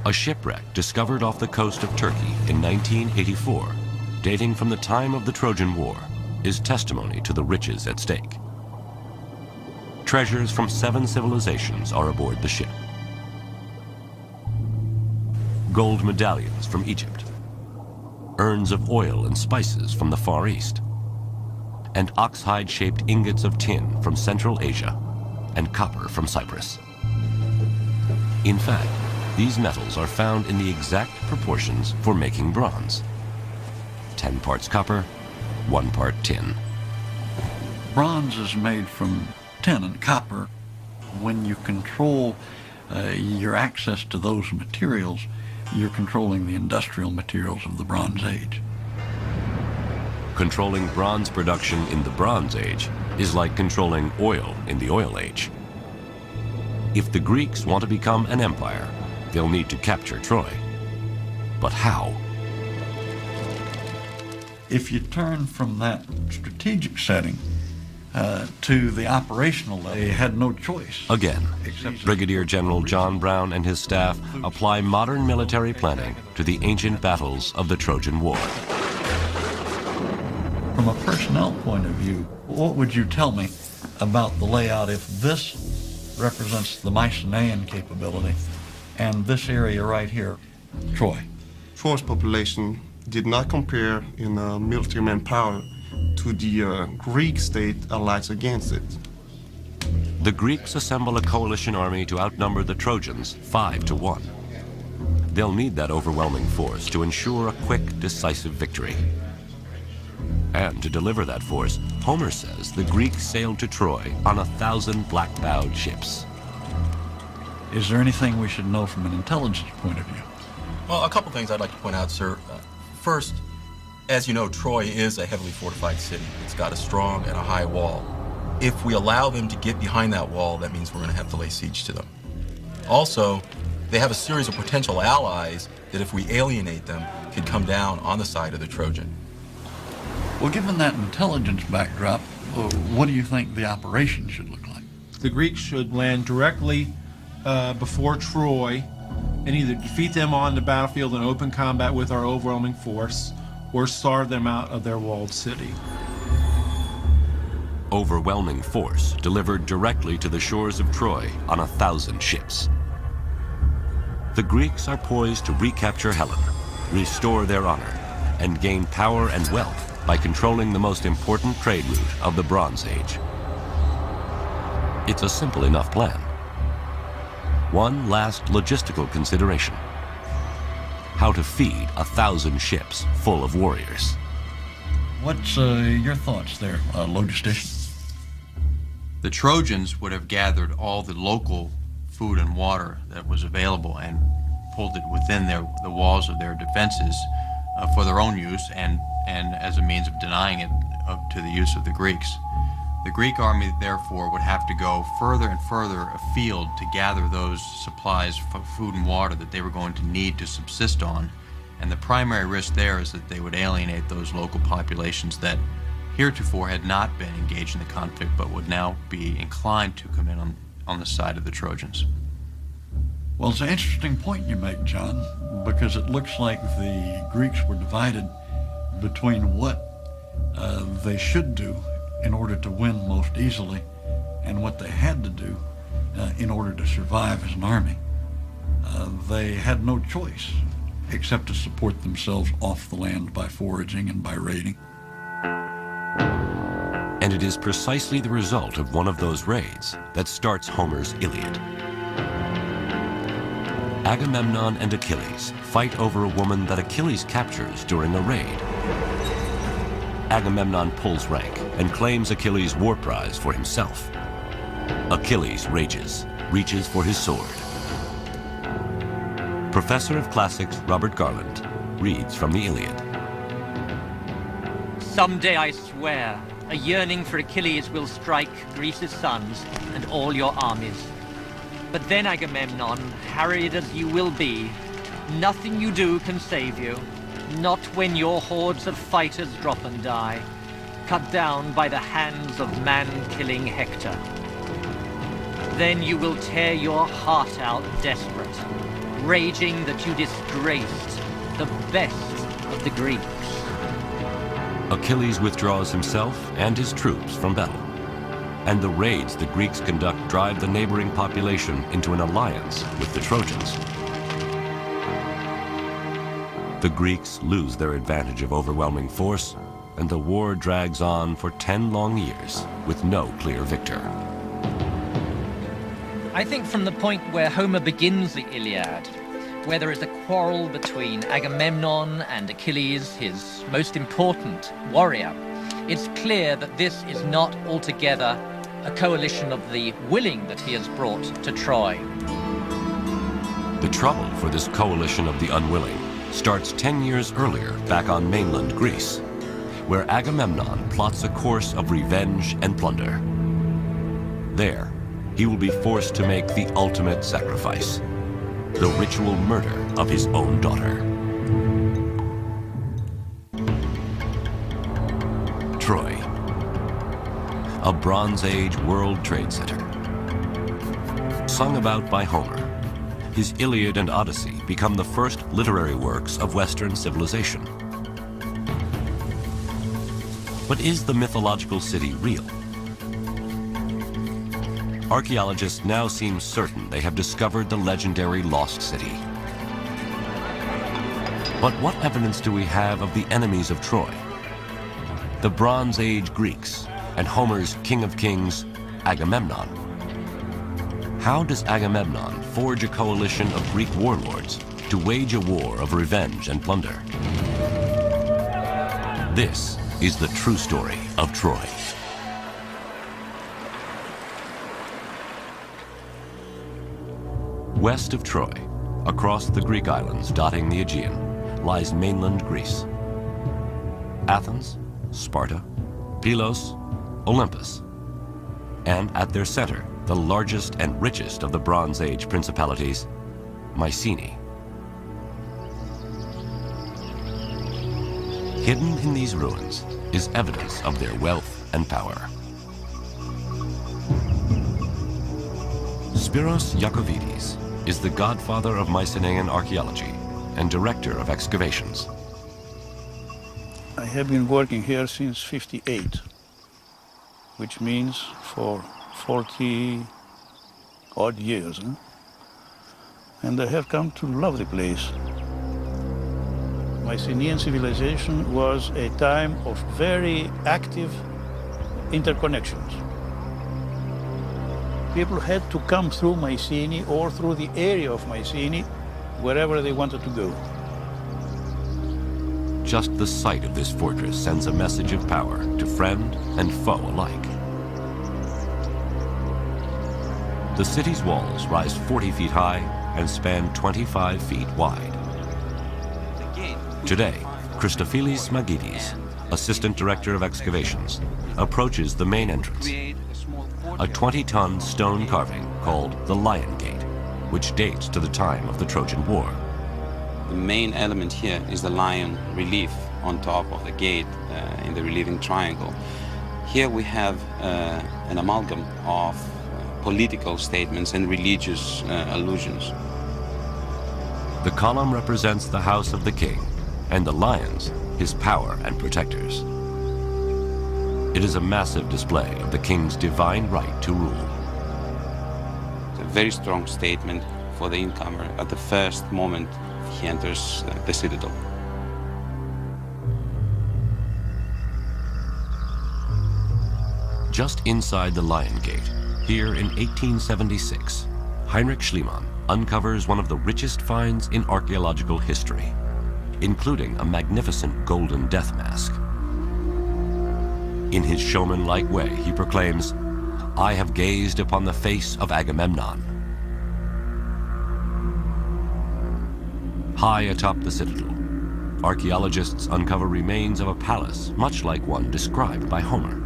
Speaker 1: A shipwreck discovered off the coast of Turkey in 1984, dating from the time of the Trojan War, is testimony to the riches at stake. Treasures from 7 civilizations are aboard the ship. Gold medallions from Egypt, urns of oil and spices from the Far East, and oxhide-shaped ingots of tin from Central Asia, and copper from Cyprus. In fact, these metals are found in the exact proportions for making bronze. 10 parts copper, 1 part tin.
Speaker 5: Bronze is made from tin and copper. When you control your access to those materials, you're controlling the industrial materials of the Bronze Age.
Speaker 1: Controlling bronze production in the Bronze Age is like controlling oil in the Oil Age. If the Greeks want to become an empire, they'll need to capture Troy. But how?
Speaker 5: If you turn from that strategic setting to the operational level, they had no choice.
Speaker 1: Again, Brigadier General John Brown and his staff apply modern military planning to the ancient battles of the Trojan War.
Speaker 5: From a personnel point of view, what would you tell me about the layout if this represents the Mycenaean capability and this area right here, Troy?
Speaker 16: Troy's population did not compare in military manpower to the Greek state allies against it.
Speaker 1: The Greeks assemble a coalition army to outnumber the Trojans 5-1. They'll need that overwhelming force to ensure a quick, decisive victory. And to deliver that force, Homer says the Greeks sailed to Troy on 1,000 black-bowed ships.
Speaker 5: Is there anything we should know from an intelligence point of view?
Speaker 15: Well, a couple things I'd like to point out, sir. First, as you know, Troy is a heavily fortified city. It's got a strong and a high wall. If we allow them to get behind that wall, that means we're going to have to lay siege to them. Also, they have a series of potential allies that if we alienate them, could come down on the side of the Trojan.
Speaker 5: Well, given that intelligence backdrop, what do you think the operation should look like?
Speaker 12: The Greeks should land directly before Troy and either defeat them on the battlefield in open combat with our overwhelming force or starve them out of their walled city.
Speaker 1: Overwhelming force delivered directly to the shores of Troy on 1,000 ships. The Greeks are poised to recapture Helen, restore their honor, and gain power and wealth by controlling the most important trade route of the Bronze Age. It's a simple enough plan. One last logistical consideration: how to feed 1,000 ships full of warriors.
Speaker 5: What's your thoughts there, logistician?
Speaker 17: The Trojans would have gathered all the local food and water that was available and pulled it within the walls of their defenses for their own use and as a means of denying it to the use of the Greeks. The Greek army, therefore, would have to go further and further afield to gather those supplies of food and water that they were going to need to subsist on. And the primary risk there is that they would alienate those local populations that heretofore had not been engaged in the conflict but would now be inclined to come in on the side of the Trojans.
Speaker 5: Well, it's an interesting point you make, John, because it looks like the Greeks were divided between what they should do in order to win most easily and what they had to do in order to survive as an army. They had no choice except to support themselves off the land by foraging and by raiding.
Speaker 1: And it is precisely the result of one of those raids that starts Homer's Iliad. Agamemnon and Achilles fight over a woman that Achilles captures during a raid. Agamemnon pulls rank and claims Achilles' war prize for himself. Achilles rages, reaches for his sword. Professor of Classics Robert Garland reads from the Iliad.
Speaker 18: Someday, I swear, a yearning for Achilles will strike Greece's sons and all your armies. But then, Agamemnon, harried as you will be, nothing you do can save you, not when your hordes of fighters drop and die, cut down by the hands of man-killing Hector. Then you will tear your heart out desperate, raging that you disgraced the best of the Greeks.
Speaker 1: Achilles withdraws himself and his troops from battle, and the raids the Greeks conduct drive the neighboring population into an alliance with the Trojans. The Greeks lose their advantage of overwhelming force, and the war drags on for 10 long years with no clear victor.
Speaker 2: I think from the point where Homer begins the Iliad, where there is a quarrel between Agamemnon and Achilles, his most important warrior, it's clear that this is not altogether a coalition of the willing that he has brought to Troy.
Speaker 1: The trouble for this coalition of the unwilling starts 10 years earlier back on mainland Greece, where Agamemnon plots a course of revenge and plunder. There, he will be forced to make the ultimate sacrifice, the ritual murder of his own daughter. Troy, a Bronze Age World Trade Center. Sung about by Homer, his Iliad and Odyssey become the first literary works of Western civilization. But is the mythological city real? Archaeologists now seem certain they have discovered the legendary lost city. But what evidence do we have of the enemies of Troy? the Bronze Age Greeks, and Homer's King of Kings, Agamemnon. How does Agamemnon forge a coalition of Greek warlords to wage a war of revenge and plunder? This is the true story of Troy. West of Troy, across the Greek islands dotting the Aegean, lies mainland Greece. Athens, Sparta, Pylos, Olympus, and at their center, the largest and richest of the Bronze Age principalities, Mycenae. Hidden in these ruins is evidence of their wealth and power. Spiros Iacovides is the godfather of Mycenaean archaeology and director of excavations.
Speaker 9: I have been working here since '58, which means for 40 odd years. And I have come to love the place. Mycenaean civilization was a time of very active interconnections. People had to come through Mycenae or through the area of Mycenae wherever they wanted to go.
Speaker 1: Just the sight of this fortress sends a message of power to friend and foe alike. The city's walls rise 40 feet high and span 25 feet wide. Today, Christofilis Magidis, Assistant Director of Excavations, approaches the main entrance, a 20-ton stone carving called the Lion Gate, which dates to the time of the Trojan War.
Speaker 3: The main element here is the lion relief on top of the gate in the relieving triangle. Here we have an amalgam of political statements and religious allusions.
Speaker 1: The column represents the house of the king, and the lions, his power and protectors. It is a massive display of the king's divine right to rule.
Speaker 3: It's a very strong statement for the incomer at the first moment he enters the citadel.
Speaker 1: Just inside the Lion Gate, here in 1876, Heinrich Schliemann uncovers one of the richest finds in archaeological history, including a magnificent golden death mask. In his showman-like way, he proclaims, "I have gazed upon the face of Agamemnon." High atop the citadel, archaeologists uncover remains of a palace much like one described by Homer.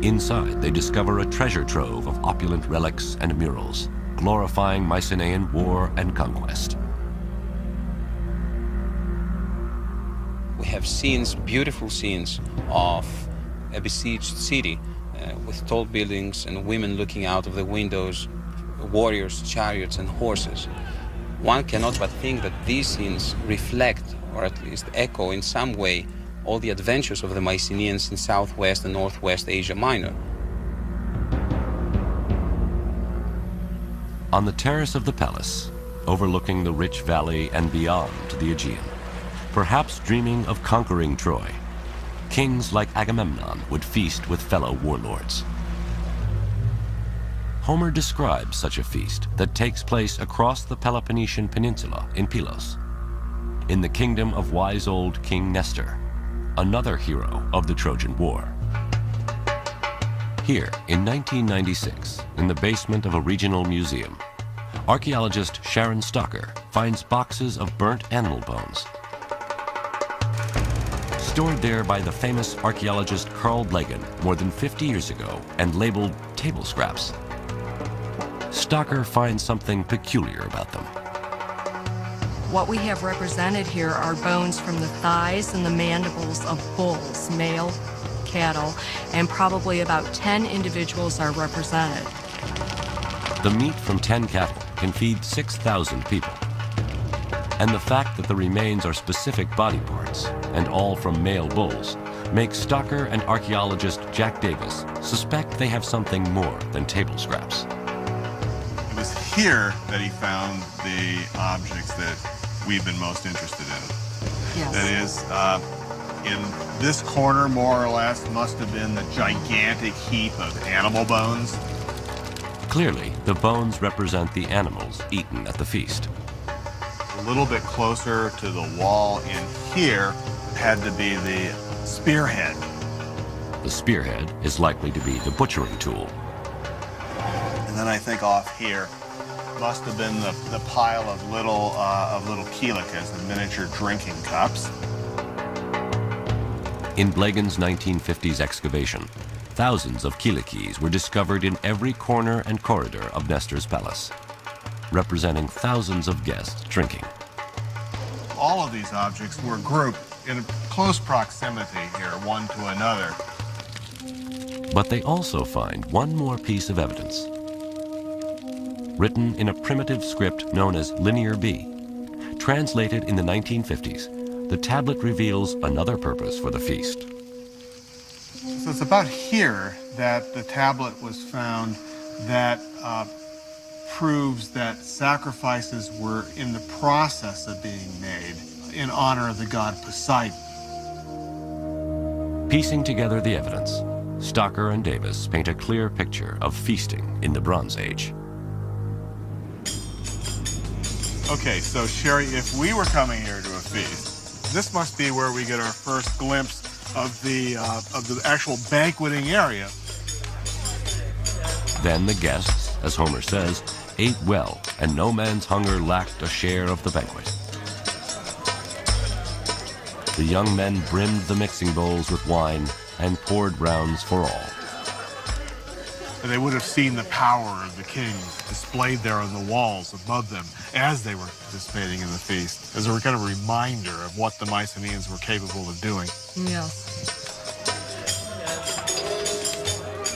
Speaker 1: Inside, they discover a treasure trove of opulent relics and murals, glorifying Mycenaean war and conquest.
Speaker 3: We have scenes, beautiful scenes of a besieged city with tall buildings and women looking out of the windows, warriors, chariots, and horses. One cannot but think that these scenes reflect, or at least echo in some way, all the adventures of the Mycenaeans in southwest and northwest Asia Minor.
Speaker 1: On the terrace of the palace, overlooking the rich valley and beyond to the Aegean, perhaps dreaming of conquering Troy, kings like Agamemnon would feast with fellow warlords. Homer describes such a feast that takes place across the Peloponnesian Peninsula in Pylos, in the kingdom of wise old King Nestor, another hero of the Trojan War. Here, in 1996, in the basement of a regional museum, archaeologist Sharon Stocker finds boxes of burnt animal bones. Stored there by the famous archaeologist Carl Blegen more than 50 years ago and labeled table scraps. Stocker finds something peculiar about them.
Speaker 19: What we have represented here are bones from the thighs and the mandibles of bulls, male cattle, and probably about 10 individuals are represented.
Speaker 1: The meat from 10 cattle can feed 6,000 people. And the fact that the remains are specific body parts, and all from male bulls, makes Stocker and archaeologist Jack Davis suspect they have something more than table scraps.
Speaker 20: It was here that he found the objects that we've been most interested in.
Speaker 19: Yes.
Speaker 16: That is, in this corner, more or less, must have been the gigantic heap of animal bones.
Speaker 1: Clearly, the bones represent the animals eaten at the feast.
Speaker 16: A little bit closer to the wall in here had to be the spearhead.
Speaker 1: The spearhead is likely to be the butchering tool.
Speaker 16: And then I think off here must have been the pile of little kielikas, the miniature drinking cups.
Speaker 1: In Blegen's 1950s excavation, thousands of kielikis were discovered in every corner and corridor of Nestor's palace, representing thousands of guests drinking.
Speaker 16: All of these objects were grouped in close proximity here, one to another.
Speaker 1: But they also find one more piece of evidence. Written in a primitive script known as Linear B, translated in the 1950s, the tablet reveals another purpose for the feast.
Speaker 16: So it's about here that the tablet was found that proves that sacrifices were in the process of being made in honor of the god Poseidon.
Speaker 1: Piecing together the evidence, Stocker and Davis paint a clear picture of feasting in the Bronze Age.
Speaker 16: Okay, so Sherry, if we were coming here to a feast, this must be where we get our first glimpse of the actual banqueting area.
Speaker 1: Then the guests, as Homer says, ate well, and no man's hunger lacked a share of the banquet. The young men brimmed the mixing bowls with wine and poured rounds for all.
Speaker 16: And they would have seen the power of the kings displayed there on the walls above them as they were participating in the feast, as a kind of reminder of what the Mycenaeans were capable of doing.
Speaker 19: Yes.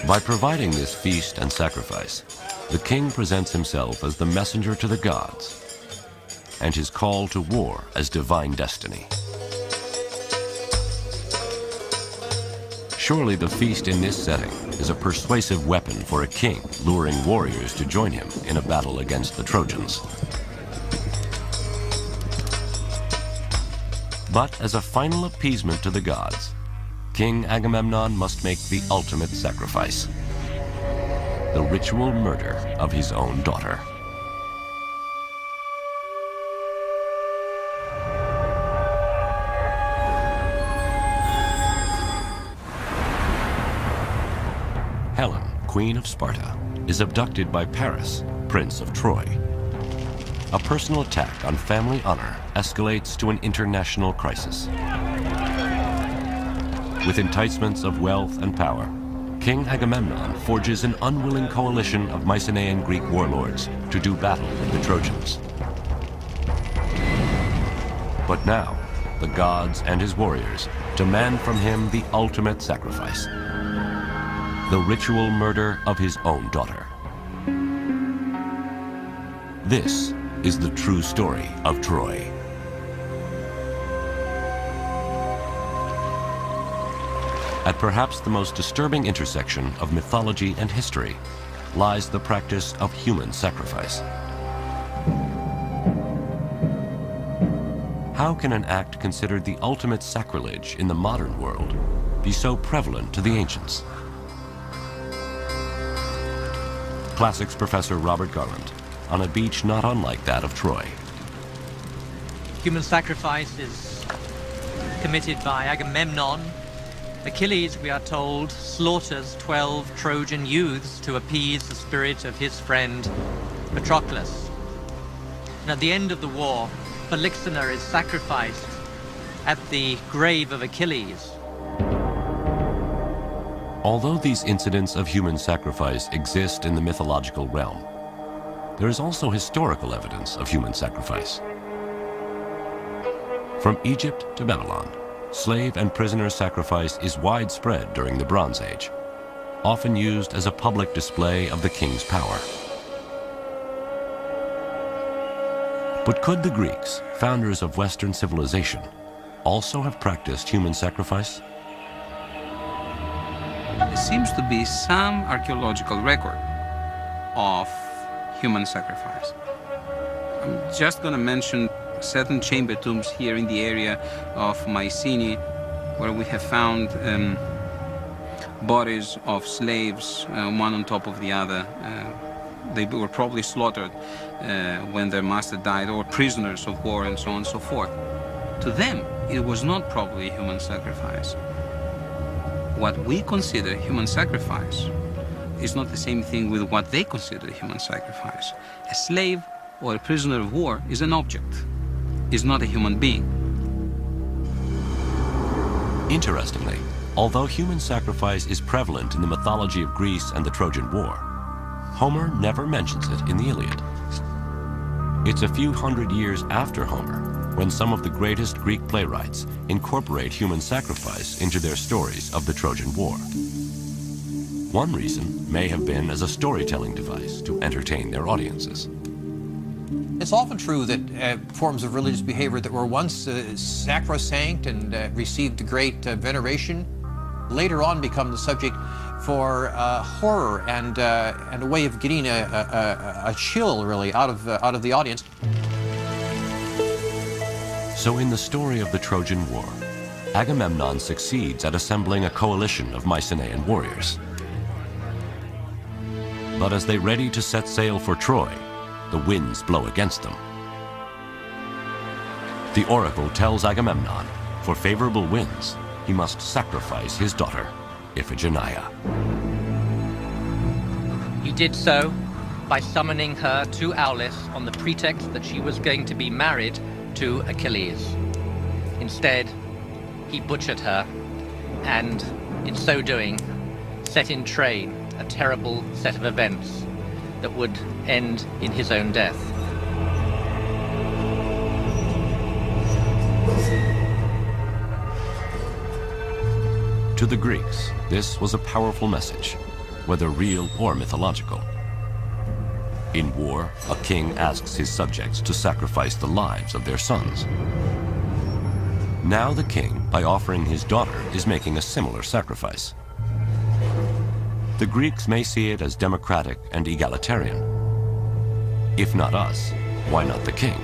Speaker 1: By providing this feast and sacrifice, the king presents himself as the messenger to the gods, and his call to war as divine destiny. Surely the feast in this setting is a persuasive weapon for a king luring warriors to join him in a battle against the Trojans. But as a final appeasement to the gods, King Agamemnon must make the ultimate sacrifice: the ritual murder of his own daughter. Helen, Queen of Sparta, is abducted by Paris, Prince of Troy. A personal attack on family honor escalates to an international crisis. With enticements of wealth and power, King Agamemnon forges an unwilling coalition of Mycenaean Greek warlords to do battle with the Trojans. But now, the gods and his warriors demand from him the ultimate sacrifice: the ritual murder of his own daughter. This is the true story of Troy. At perhaps the most disturbing intersection of mythology and history lies the practice of human sacrifice. How can an act considered the ultimate sacrilege in the modern world be so prevalent to the ancients? Classics professor Robert Garland on a beach not unlike that of Troy.
Speaker 18: Human sacrifice is committed by Agamemnon. Achilles, we are told, slaughters 12 Trojan youths to appease the spirit of his friend Patroclus. And at the end of the war, Polyxena is sacrificed at the grave of Achilles.
Speaker 1: Although these incidents of human sacrifice exist in the mythological realm, there is also historical evidence of human sacrifice. From Egypt to Babylon, slave and prisoner sacrifice is widespread during the Bronze Age, often used as a public display of the king's power. But could the Greeks, founders of Western civilization, also have practiced human sacrifice?
Speaker 3: There seems to be some archaeological record of human sacrifice. I'm just going to mention certain chamber tombs here in the area of Mycenae, where we have found bodies of slaves, one on top of the other. They were probably slaughtered when their master died, or prisoners of war, and so on and so forth. To them, it was not probably a human sacrifice. What we consider human sacrifice is not the same thing with what they consider human sacrifice. A slave or a prisoner of war is an object, is not a human being.
Speaker 1: Interestingly, although human sacrifice is prevalent in the mythology of Greece and the Trojan War, Homer never mentions it in the Iliad. It's a few hundred years after Homer when some of the greatest Greek playwrights incorporate human sacrifice into their stories of the Trojan War. One reason may have been as a storytelling device to entertain their audiences.
Speaker 8: It's often true that forms of religious behavior that were once sacrosanct and received great veneration later on become the subject for horror and a way of getting a chill, really, out of the audience.
Speaker 1: So in the story of the Trojan War, Agamemnon succeeds at assembling a coalition of Mycenaean warriors. But as they ready to set sail for Troy, the winds blow against them. The oracle tells Agamemnon, for favorable winds, he must sacrifice his daughter, Iphigenia.
Speaker 2: He did so by summoning her to Aulis on the pretext that she was going to be married to Achilles. Instead, he butchered her, and in so doing, set in train a terrible set of events that would end in his own death.
Speaker 1: To the Greeks, this was a powerful message, whether real or mythological. In war, a king asks his subjects to sacrifice the lives of their sons. Now the king, by offering his daughter, is making a similar sacrifice. The Greeks may see it as democratic and egalitarian. If not us, why not the king?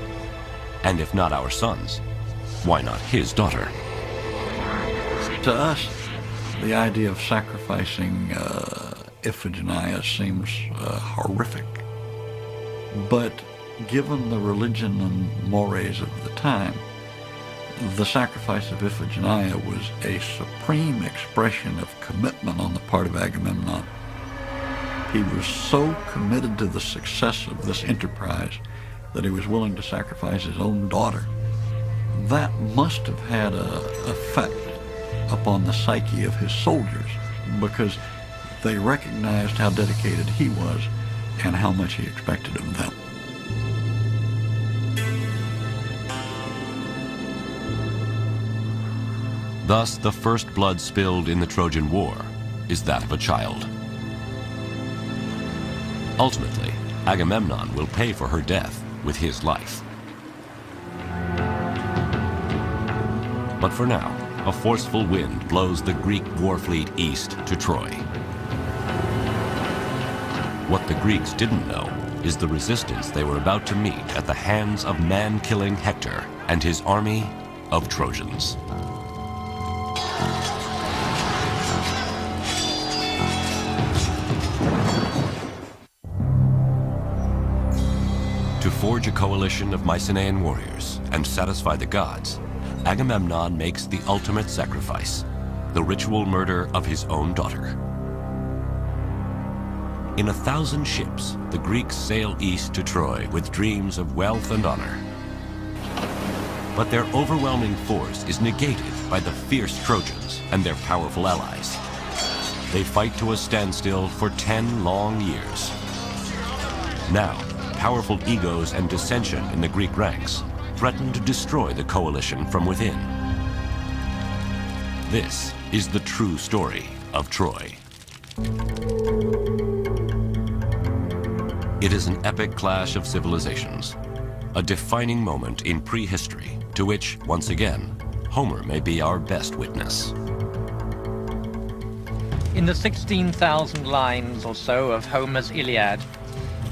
Speaker 1: And if not our sons, why not his daughter?
Speaker 5: To us, the idea of sacrificing Iphigenia seems horrific. But given the religion and mores of the time, the sacrifice of Iphigenia was a supreme expression of commitment on the part of Agamemnon. He was so committed to the success of this enterprise that he was willing to sacrifice his own daughter. That must have had an effect upon the psyche of his soldiers, because they recognized how dedicated he was and how much he expected of them.
Speaker 1: Thus, the first blood spilled in the Trojan War is that of a child. Ultimately, Agamemnon will pay for her death with his life. But for now, a forceful wind blows the Greek war fleet east to Troy. What the Greeks didn't know is the resistance they were about to meet at the hands of man-killing Hector and his army of Trojans. To forge a coalition of Mycenaean warriors and satisfy the gods, Agamemnon makes the ultimate sacrifice, the ritual murder of his own daughter. In 1,000 ships, the Greeks sail east to Troy with dreams of wealth and honor. But their overwhelming force is negated by the fierce Trojans and their powerful allies. They fight to a standstill for 10 long years. Now, powerful egos and dissension in the Greek ranks threaten to destroy the coalition from within. This is the true story of Troy. It is an epic clash of civilizations, a defining moment in prehistory to which, once again, Homer may be our best witness.
Speaker 2: In the 16,000 lines or so of Homer's Iliad,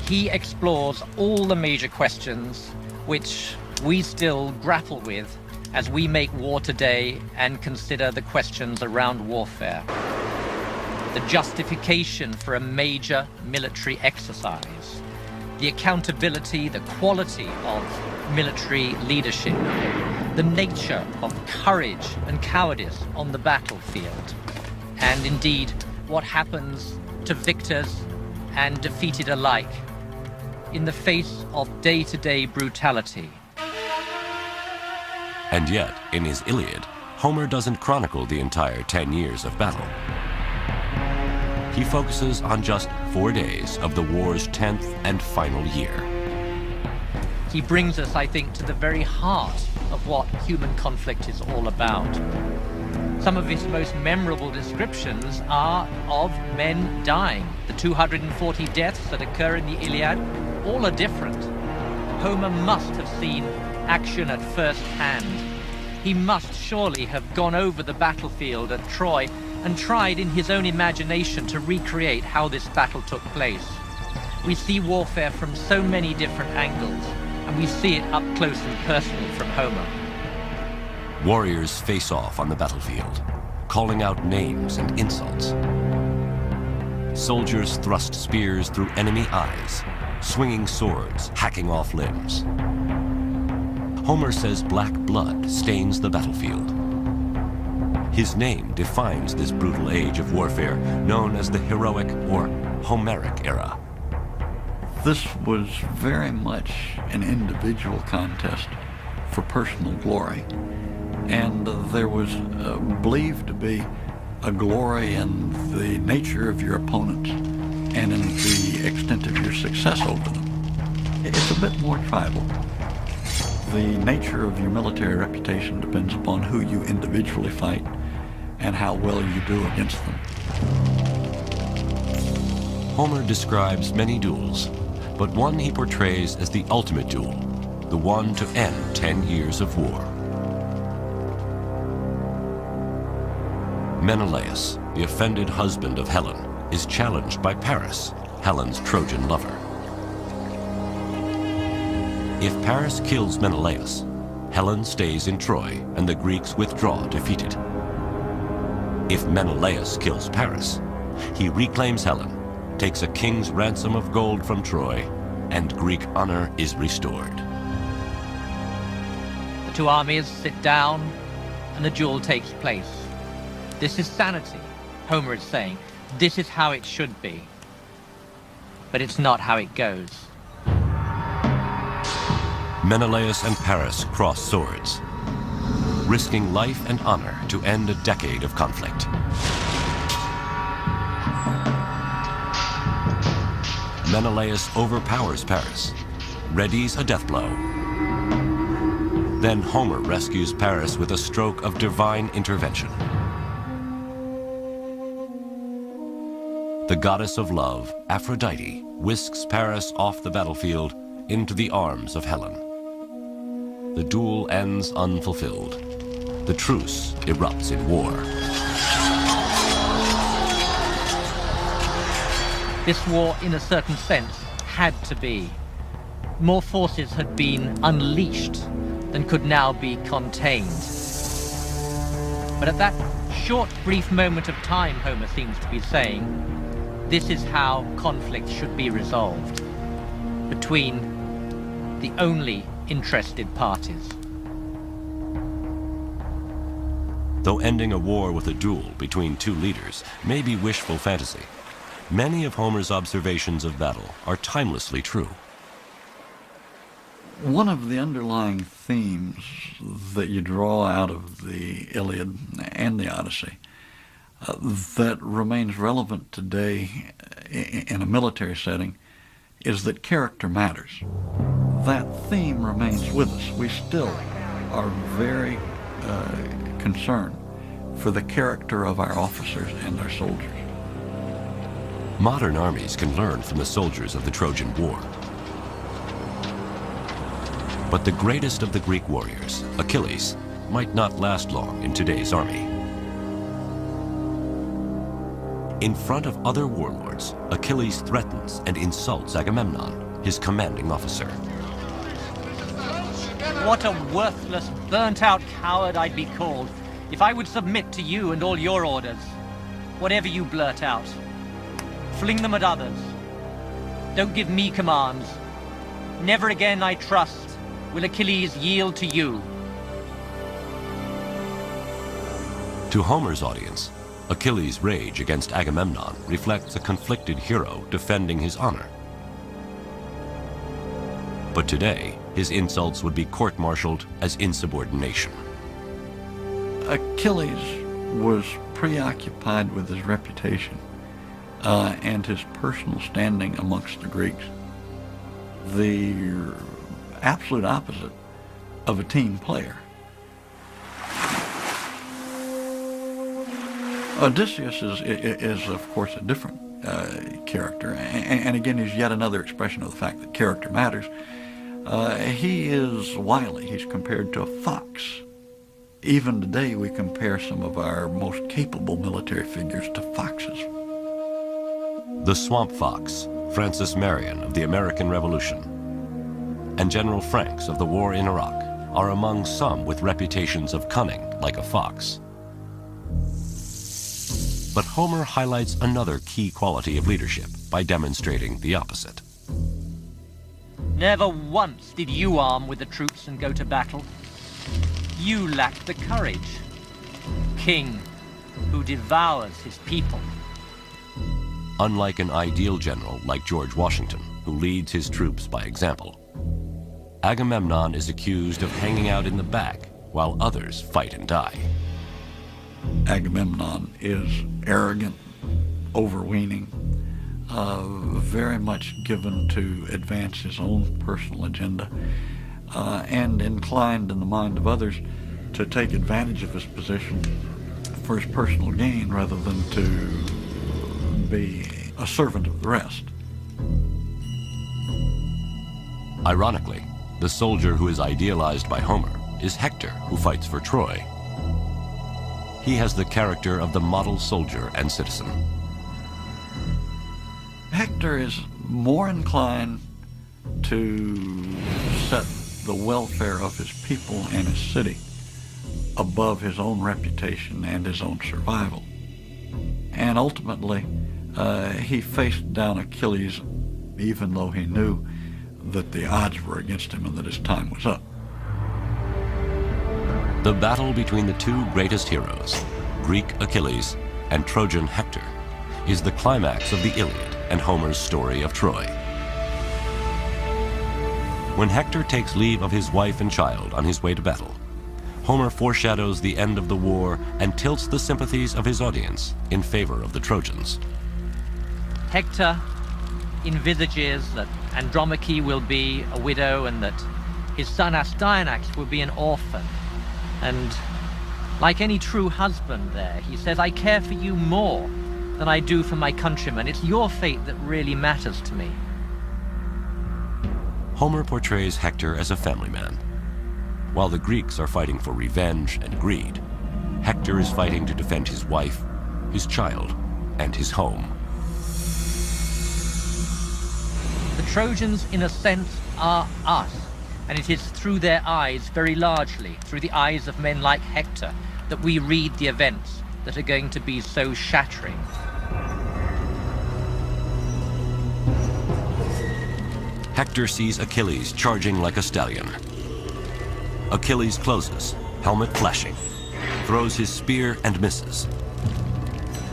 Speaker 2: he explores all the major questions which we still grapple with as we make war today and consider the questions around warfare. The justification for a major military exercise, the accountability, the quality of military leadership, the nature of courage and cowardice on the battlefield, and indeed what happens to victors and defeated alike in the face of day-to-day brutality.
Speaker 1: And yet, in his Iliad, Homer doesn't chronicle the entire 10 years of battle. He focuses on just 4 days of the war's 10th and final year.
Speaker 2: He brings us, I think, to the very heart of what human conflict is all about. Some of his most memorable descriptions are of men dying. The 240 deaths that occur in the Iliad, all are different. Homer must have seen action at first hand. He must surely have gone over the battlefield at Troy and tried in his own imagination to recreate how this battle took place. We see warfare from so many different angles, and we see it up close and personal from Homer.
Speaker 1: Warriors face off on the battlefield, calling out names and insults. Soldiers thrust spears through enemy eyes, swinging swords, hacking off limbs. Homer says black blood stains the battlefield. His name defines this brutal age of warfare, known as the heroic or Homeric era.
Speaker 5: This was very much an individual contest for personal glory, and there was believed to be a glory in the nature of your opponents and in the extent of your success over them. It's a bit more tribal. The nature of your military reputation depends upon who you individually fight and how well you do against them.
Speaker 1: Homer describes many duels, but one he portrays as the ultimate duel, the one to end 10 years of war. Menelaus, the offended husband of Helen, is challenged by Paris, Helen's Trojan lover. If Paris kills Menelaus, Helen stays in Troy and the Greeks withdraw defeated. If Menelaus kills Paris, he reclaims Helen, takes a king's ransom of gold from Troy, and Greek honor is restored.
Speaker 2: The two armies sit down and the duel takes place. This is sanity, Homer is saying. This is how it should be. But it's not how it goes.
Speaker 1: Menelaus and Paris cross swords, risking life and honor to end a decade of conflict. Menelaus overpowers Paris, readies a death blow. Then Homer rescues Paris with a stroke of divine intervention. The goddess of love, Aphrodite, whisks Paris off the battlefield into the arms of Helen. The duel ends unfulfilled. The truce erupts in war.
Speaker 2: This war, in a certain sense, had to be. More forces had been unleashed than could now be contained. But at that short, brief moment of time, Homer seems to be saying, this is how conflict should be resolved between the only interested parties.
Speaker 1: Though ending a war with a duel between two leaders may be wishful fantasy, many of Homer's observations of battle are timelessly true.
Speaker 5: One of the underlying themes that you draw out of the Iliad and the Odyssey that remains relevant today in a military setting is that character matters. That theme remains with us. We still are very concerned for the character of our officers and our soldiers.
Speaker 1: Modern armies can learn from the soldiers of the Trojan War. But the greatest of the Greek warriors, Achilles, might not last long in today's army. In front of other warlords, Achilles threatens and insults Agamemnon, his commanding officer.
Speaker 18: What a worthless, burnt-out coward I'd be called if I would submit to you and all your orders. Whatever you blurt out, fling them at others. Don't give me commands. Never again, I trust, will Achilles yield to you.
Speaker 1: To Homer's audience, Achilles' rage against Agamemnon reflects a conflicted hero defending his honor. But today, his insults would be court-martialed as insubordination.
Speaker 5: Achilles was preoccupied with his reputation and his personal standing amongst the Greeks. The absolute opposite of a team player. Odysseus is of course, a different character, and again, he's yet another expression of the fact that character matters. He is wily. He's compared to a fox. Even today, we compare some of our most capable military figures to foxes.
Speaker 1: The swamp fox, Francis Marion of the American Revolution, and General Franks of the war in Iraq are among some with reputations of cunning like a fox. But Homer highlights another key quality of leadership by demonstrating the opposite.
Speaker 18: Never once did you arm with the troops and go to battle. You lacked the courage. King who devours his people.
Speaker 1: Unlike an ideal general like George Washington, who leads his troops by example, Agamemnon is accused of hanging out in the back while others fight and die.
Speaker 5: Agamemnon is arrogant, overweening, very much given to advance his own personal agenda, and inclined in the mind of others to take advantage of his position for his personal gain rather than to be a servant of the rest.
Speaker 1: Ironically, the soldier who is idealized by Homer is Hector, who fights for Troy. He has the character of the model soldier and citizen.
Speaker 5: Hector is more inclined to set the welfare of his people and his city above his own reputation and his own survival. And ultimately, he faced down Achilles even though he knew that the odds were against him and that his time was up.
Speaker 1: The battle between the two greatest heroes, Greek Achilles and Trojan Hector, is the climax of the Iliad and Homer's story of Troy. When Hector takes leave of his wife and child on his way to battle, Homer foreshadows the end of the war and tilts the sympathies of his audience in favor of the Trojans.
Speaker 18: Hector envisages that Andromache will be a widow and that his son Astyanax will be an orphan. And like any true husband there, he says, I care for you more than I do for my countrymen. It's your fate that really matters to me.
Speaker 1: Homer portrays Hector as a family man. While the Greeks are fighting for revenge and greed, Hector is fighting to defend his wife, his child, and his home.
Speaker 18: The Trojans, in a sense, are us. And it is through their eyes, very largely, through the eyes of men like Hector, that we read the events that are going to be so shattering.
Speaker 1: Hector sees Achilles charging like a stallion. Achilles closes, helmet flashing, throws his spear and misses.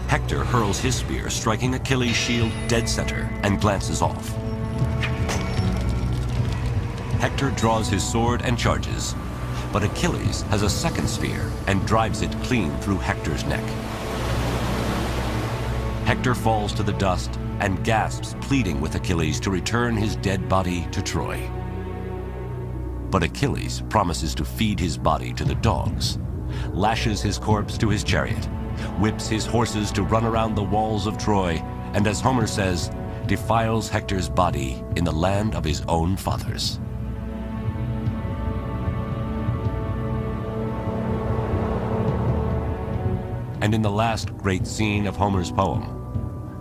Speaker 1: Hector hurls his spear, striking Achilles' shield dead center, and glances off. Hector draws his sword and charges, but Achilles has a second spear and drives it clean through Hector's neck. Hector falls to the dust and gasps, pleading with Achilles to return his dead body to Troy. But Achilles promises to feed his body to the dogs, lashes his corpse to his chariot, whips his horses to run around the walls of Troy, and as Homer says, defiles Hector's body in the land of his own fathers. And in the last great scene of Homer's poem,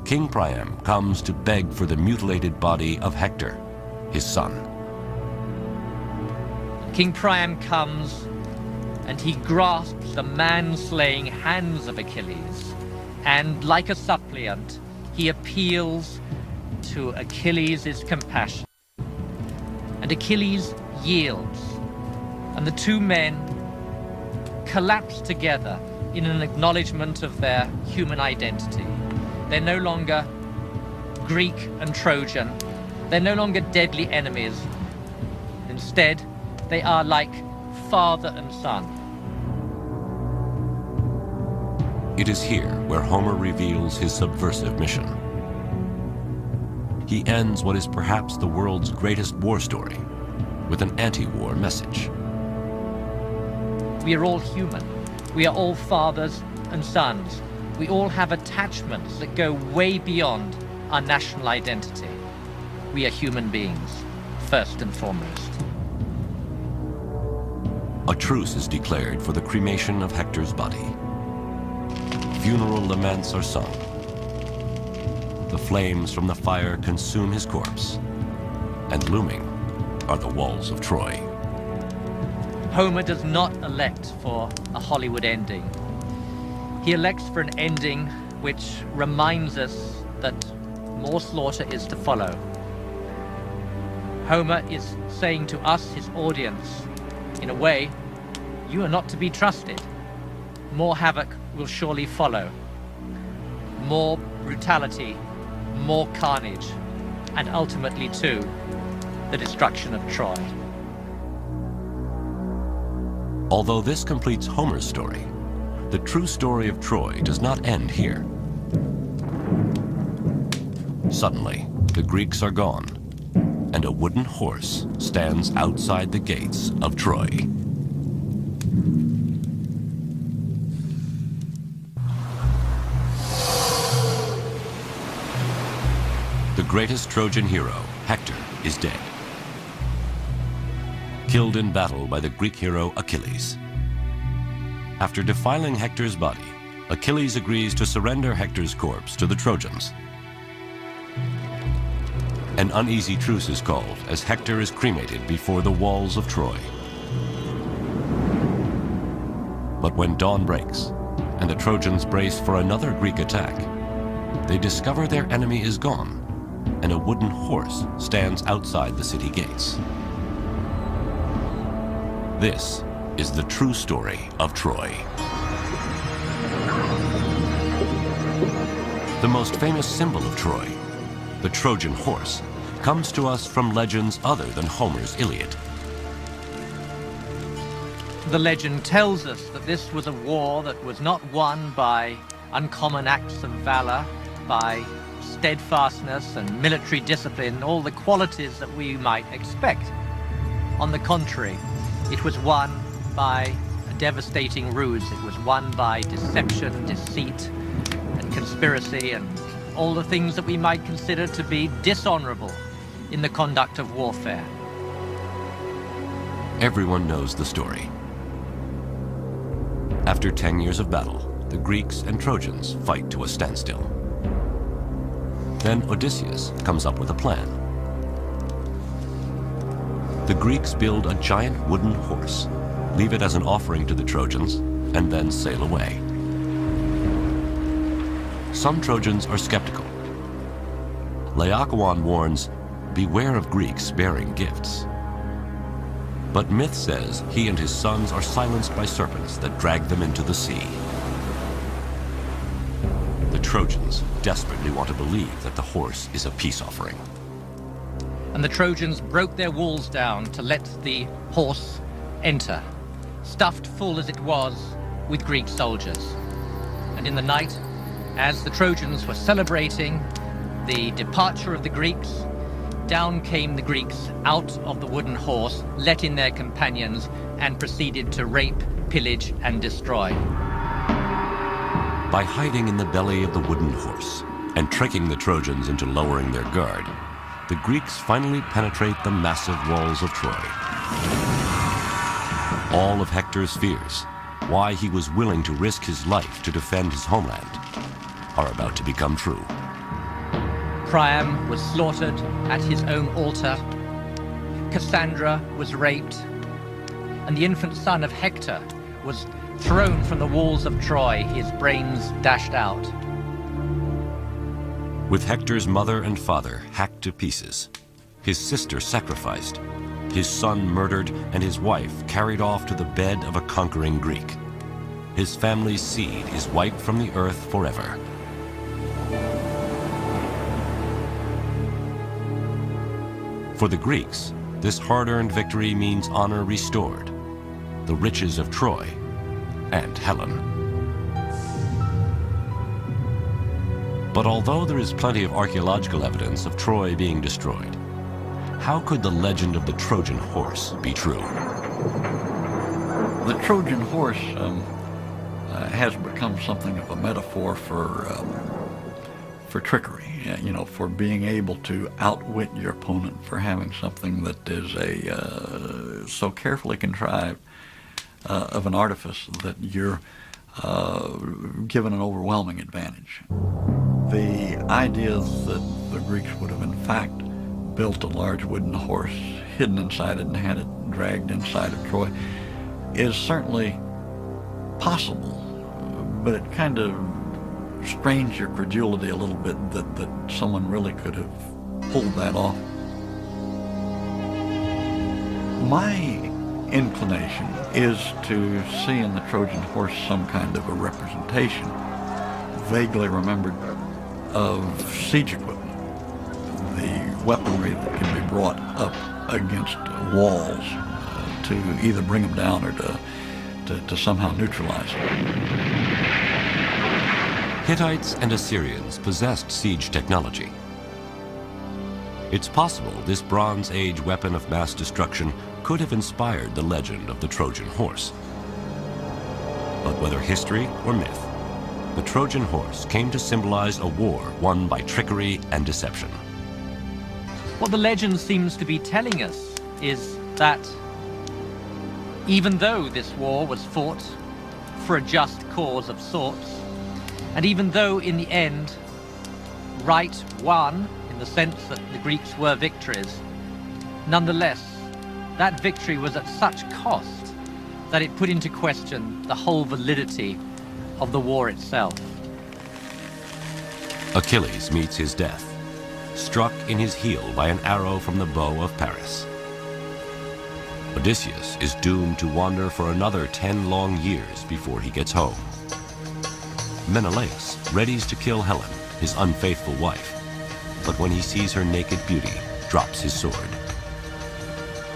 Speaker 1: King Priam comes to beg for the mutilated body of Hector, his son.
Speaker 18: King Priam comes and he grasps the man-slaying hands of Achilles, and like a suppliant, he appeals to Achilles' compassion. And Achilles yields, and the two men collapse together in an acknowledgement of their human identity. They're no longer Greek and Trojan. They're no longer deadly enemies. Instead, they are like father and son.
Speaker 1: It is here where Homer reveals his subversive mission. He ends what is perhaps the world's greatest war story with an anti-war message.
Speaker 18: We are all human. We are all fathers and sons. We all have attachments that go way beyond our national identity. We are human beings, first and foremost.
Speaker 1: A truce is declared for the cremation of Hector's body. Funeral laments are sung. The flames from the fire consume his corpse, and looming are the walls of Troy.
Speaker 18: Homer does not elect for a Hollywood ending. He elects for an ending which reminds us that more slaughter is to follow. Homer is saying to us, his audience, in a way, you are not to be trusted. More havoc will surely follow. More brutality, more carnage, and ultimately, too, the destruction of Troy.
Speaker 1: Although this completes Homer's story, the true story of Troy does not end here. Suddenly, the Greeks are gone, and a wooden horse stands outside the gates of Troy. The greatest Trojan hero, Hector, is dead. Killed in battle by the Greek hero Achilles. After defiling Hector's body, Achilles agrees to surrender Hector's corpse to the Trojans. An uneasy truce is called as Hector is cremated before the walls of Troy. But when dawn breaks and the Trojans brace for another Greek attack, they discover their enemy is gone and a wooden horse stands outside the city gates. This is the true story of Troy. The most famous symbol of Troy, the Trojan horse, comes to us from legends other than Homer's Iliad.
Speaker 18: The legend tells us that this was a war that was not won by uncommon acts of valor, by steadfastness and military discipline, all the qualities that we might expect. On the contrary, it was won by a devastating ruse. It was won by deception, deceit, and conspiracy, and all the things that we might consider to be dishonorable in the conduct of warfare.
Speaker 1: Everyone knows the story. After 10 years of battle, the Greeks and Trojans fight to a standstill. Then Odysseus comes up with a plan. The Greeks build a giant wooden horse, leave it as an offering to the Trojans, and then sail away. Some Trojans are skeptical. Laocoon warns, beware of Greeks bearing gifts. But myth says he and his sons are silenced by serpents that drag them into the sea. The Trojans desperately want to believe that the horse is a peace offering.
Speaker 18: And the Trojans broke their walls down to let the horse enter, stuffed full as it was with Greek soldiers. And in the night, as the Trojans were celebrating the departure of the Greeks, down came the Greeks out of the wooden horse, let in their companions, and proceeded to rape, pillage, and destroy.
Speaker 1: By hiding in the belly of the wooden horse and tricking the Trojans into lowering their guard, the Greeks finally penetrate the massive walls of Troy. All of Hector's fears, why he was willing to risk his life to defend his homeland, are about to become true.
Speaker 18: Priam was slaughtered at his own altar. Cassandra was raped.
Speaker 2: and the infant son of Hector was thrown from the walls of Troy, his brains dashed out.
Speaker 1: With Hector's mother and father hacked to pieces, his sister sacrificed, his son murdered, and his wife carried off to the bed of a conquering Greek, his family's seed is wiped from the earth forever. For the Greeks, this hard-earned victory means honor restored, the riches of Troy, and Helen. But although there is plenty of archaeological evidence of Troy being destroyed, how could the legend of the Trojan horse be true?
Speaker 5: The Trojan horse has become something of a metaphor for trickery, you know, for being able to outwit your opponent, for having something that is so carefully contrived of an artifice that you're given an overwhelming advantage. The idea that the Greeks would have in fact built a large wooden horse, hidden inside it, and had it dragged inside of Troy is certainly possible, but it kind of strains your credulity a little bit that someone really could have pulled that off. My inclination is to see in the Trojan horse some kind of a representation, vaguely remembered, of siege equipment, the weaponry that can be brought up against walls to either bring them down or to somehow neutralize them.
Speaker 1: Hittites and Assyrians possessed siege technology. It's possible this Bronze Age weapon of mass destruction could have inspired the legend of the Trojan horse. But whether history or myth, the Trojan horse came to symbolize a war won by trickery and deception.
Speaker 2: What the legend seems to be telling us is that even though this war was fought for a just cause of sorts, and even though in the end right won, in the sense that the Greeks were victors, nonetheless, that victory was at such cost that it put into question the whole validity of the war itself.
Speaker 1: Achilles meets his death, struck in his heel by an arrow from the bow of Paris. Odysseus is doomed to wander for another 10 long years before he gets home. Menelaus readies to kill Helen, his unfaithful wife, but when he sees her naked beauty, drops his sword.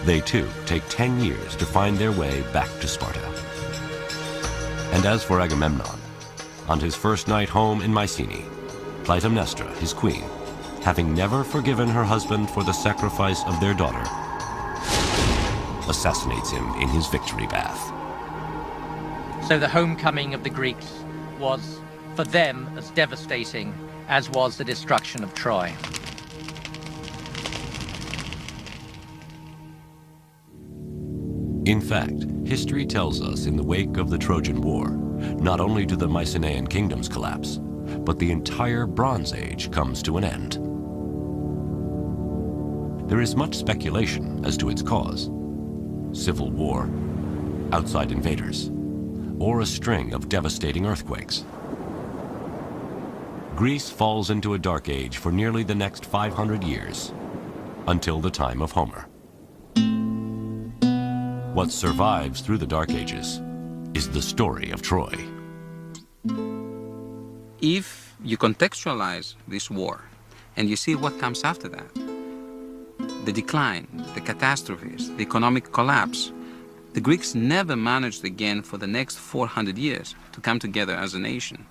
Speaker 1: They too take 10 years to find their way back to Sparta. And as for Agamemnon, on his first night home in Mycenae, Clytemnestra, his queen, having never forgiven her husband for the sacrifice of their daughter, assassinates him in his victory bath.
Speaker 2: So the homecoming of the Greeks was for them as devastating as was the destruction of Troy.
Speaker 1: In fact, history tells us in the wake of the Trojan War, not only do the Mycenaean kingdoms collapse, but the entire Bronze Age comes to an end. There is much speculation as to its cause: civil war, outside invaders, or a string of devastating earthquakes. Greece falls into a dark age for nearly the next 500 years, until the time of Homer. What survives through the Dark Ages is the story of Troy.
Speaker 3: If you contextualize this war and you see what comes after that, the decline, the catastrophes, the economic collapse, the Greeks never managed again for the next 400 years to come together as a nation.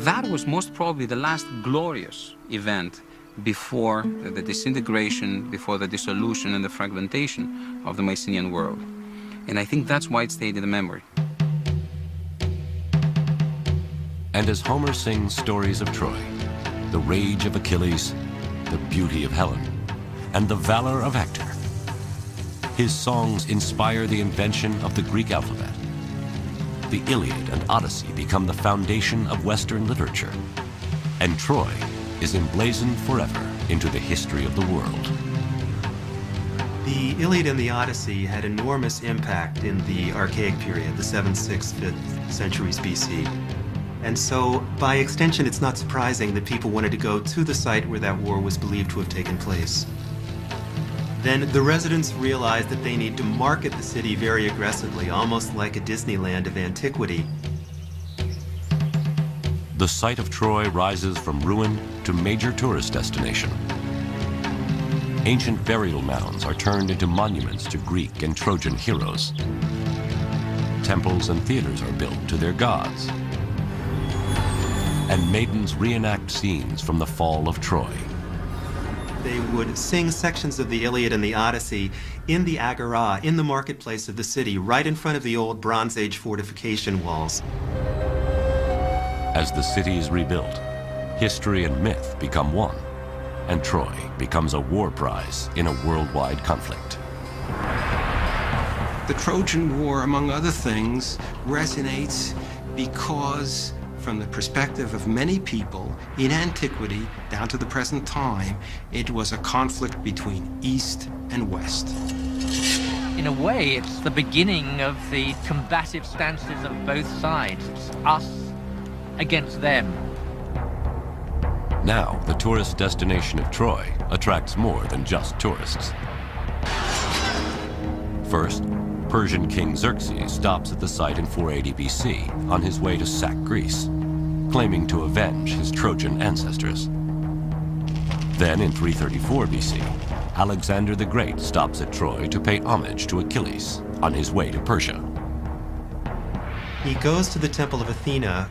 Speaker 3: That was most probably the last glorious event before the disintegration, before the dissolution and the fragmentation of the Mycenaean world. And I think that's why it stayed in the memory.
Speaker 1: And as Homer sings stories of Troy, the rage of Achilles, the beauty of Helen, and the valor of Hector, his songs inspire the invention of the Greek alphabet. The Iliad and Odyssey become the foundation of Western literature, and Troy is emblazoned forever into the history of the world.
Speaker 13: The Iliad and the Odyssey had enormous impact in the Archaic period, the 7th, 6th, 5th centuries BC. And so, by extension, it's not surprising that people wanted to go to the site where that war was believed to have taken place. Then the residents realized that they need to market the city very aggressively, almost like a Disneyland of antiquity.
Speaker 1: The site of Troy rises from ruin to major tourist destination. Ancient burial mounds are turned into monuments to Greek and Trojan heroes. Temples and theaters are built to their gods. And maidens reenact scenes from the fall of Troy.
Speaker 13: They would sing sections of the Iliad and the Odyssey in the Agora, in the marketplace of the city, right in front of the old Bronze Age fortification walls.
Speaker 1: As the city is rebuilt, history and myth become one, and Troy becomes a war prize in a worldwide conflict.
Speaker 12: The Trojan War, among other things, resonates because, from the perspective of many people, in antiquity, down to the present time, it was a conflict between East and West.
Speaker 2: In a way, it's the beginning of the combative stances of both sides. It's us against them.
Speaker 1: Now, the tourist destination of Troy attracts more than just tourists. First, Persian King Xerxes stops at the site in 480 BC on his way to sack Greece, claiming to avenge his Trojan ancestors. Then in 334 BC, Alexander the Great stops at Troy to pay homage to Achilles on his way to Persia.
Speaker 13: He goes to the Temple of Athena,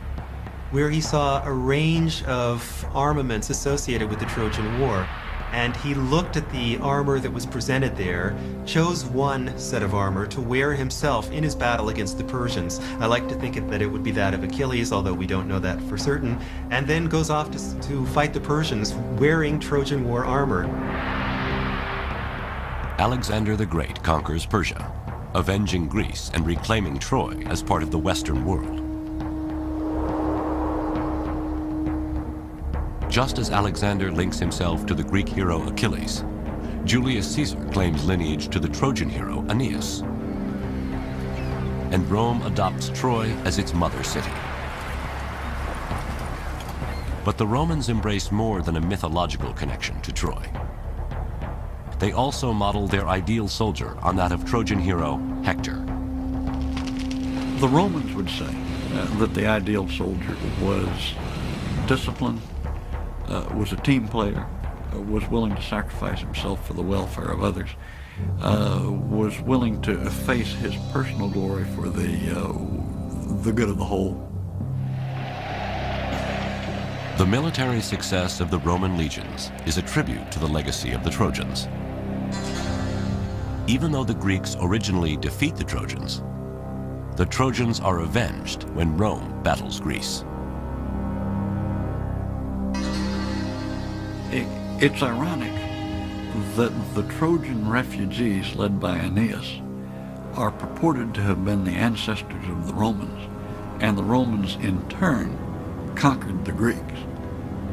Speaker 13: where he saw a range of armaments associated with the Trojan War. And he looked at the armor that was presented there, chose one set of armor to wear himself in his battle against the Persians. I like to think that it would be that of Achilles, although we don't know that for certain, and then goes off to fight the Persians wearing Trojan War armor.
Speaker 1: Alexander the Great conquers Persia, avenging Greece and reclaiming Troy as part of the Western world. Just as Alexander links himself to the Greek hero Achilles, Julius Caesar claims lineage to the Trojan hero Aeneas. And Rome adopts Troy as its mother city. But the Romans embrace more than a mythological connection to Troy. They also model their ideal soldier on that of Trojan hero Hector.
Speaker 5: The Romans would say that the ideal soldier was disciplined, was a team player, was willing to sacrifice himself for the welfare of others, was willing to efface his personal glory for the good of the whole.
Speaker 1: The military success of the Roman legions is a tribute to the legacy of the Trojans. Even though the Greeks originally defeat the Trojans are avenged when Rome battles Greece.
Speaker 5: It's ironic that the Trojan refugees led by Aeneas are purported to have been the ancestors of the Romans, and the Romans in turn conquered the Greeks.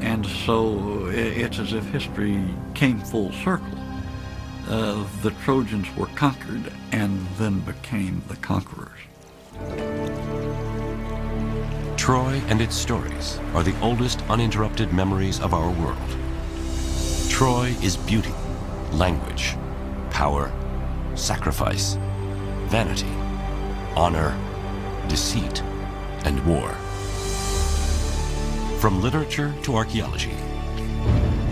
Speaker 5: And so it's as if history came full circle. The Trojans were conquered and then became the conquerors.
Speaker 1: Troy and its stories are the oldest uninterrupted memories of our world. Troy is beauty, language, power, sacrifice, vanity, honor, deceit, and war. From literature to archaeology,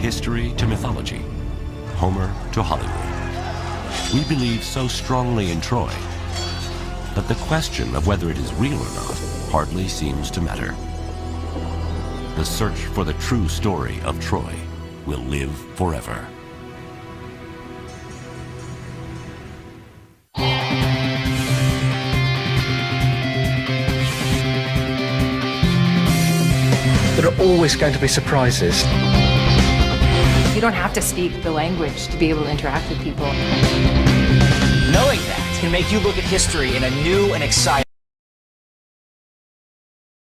Speaker 1: history to mythology, Homer to Hollywood, we believe so strongly in Troy that the question of whether it is real or not hardly seems to matter. The search for the true story of Troy will live forever.
Speaker 21: There are always going to be surprises.
Speaker 22: You don't have to speak the language to be able to interact with people.
Speaker 23: Knowing that can make you look at history in a new and exciting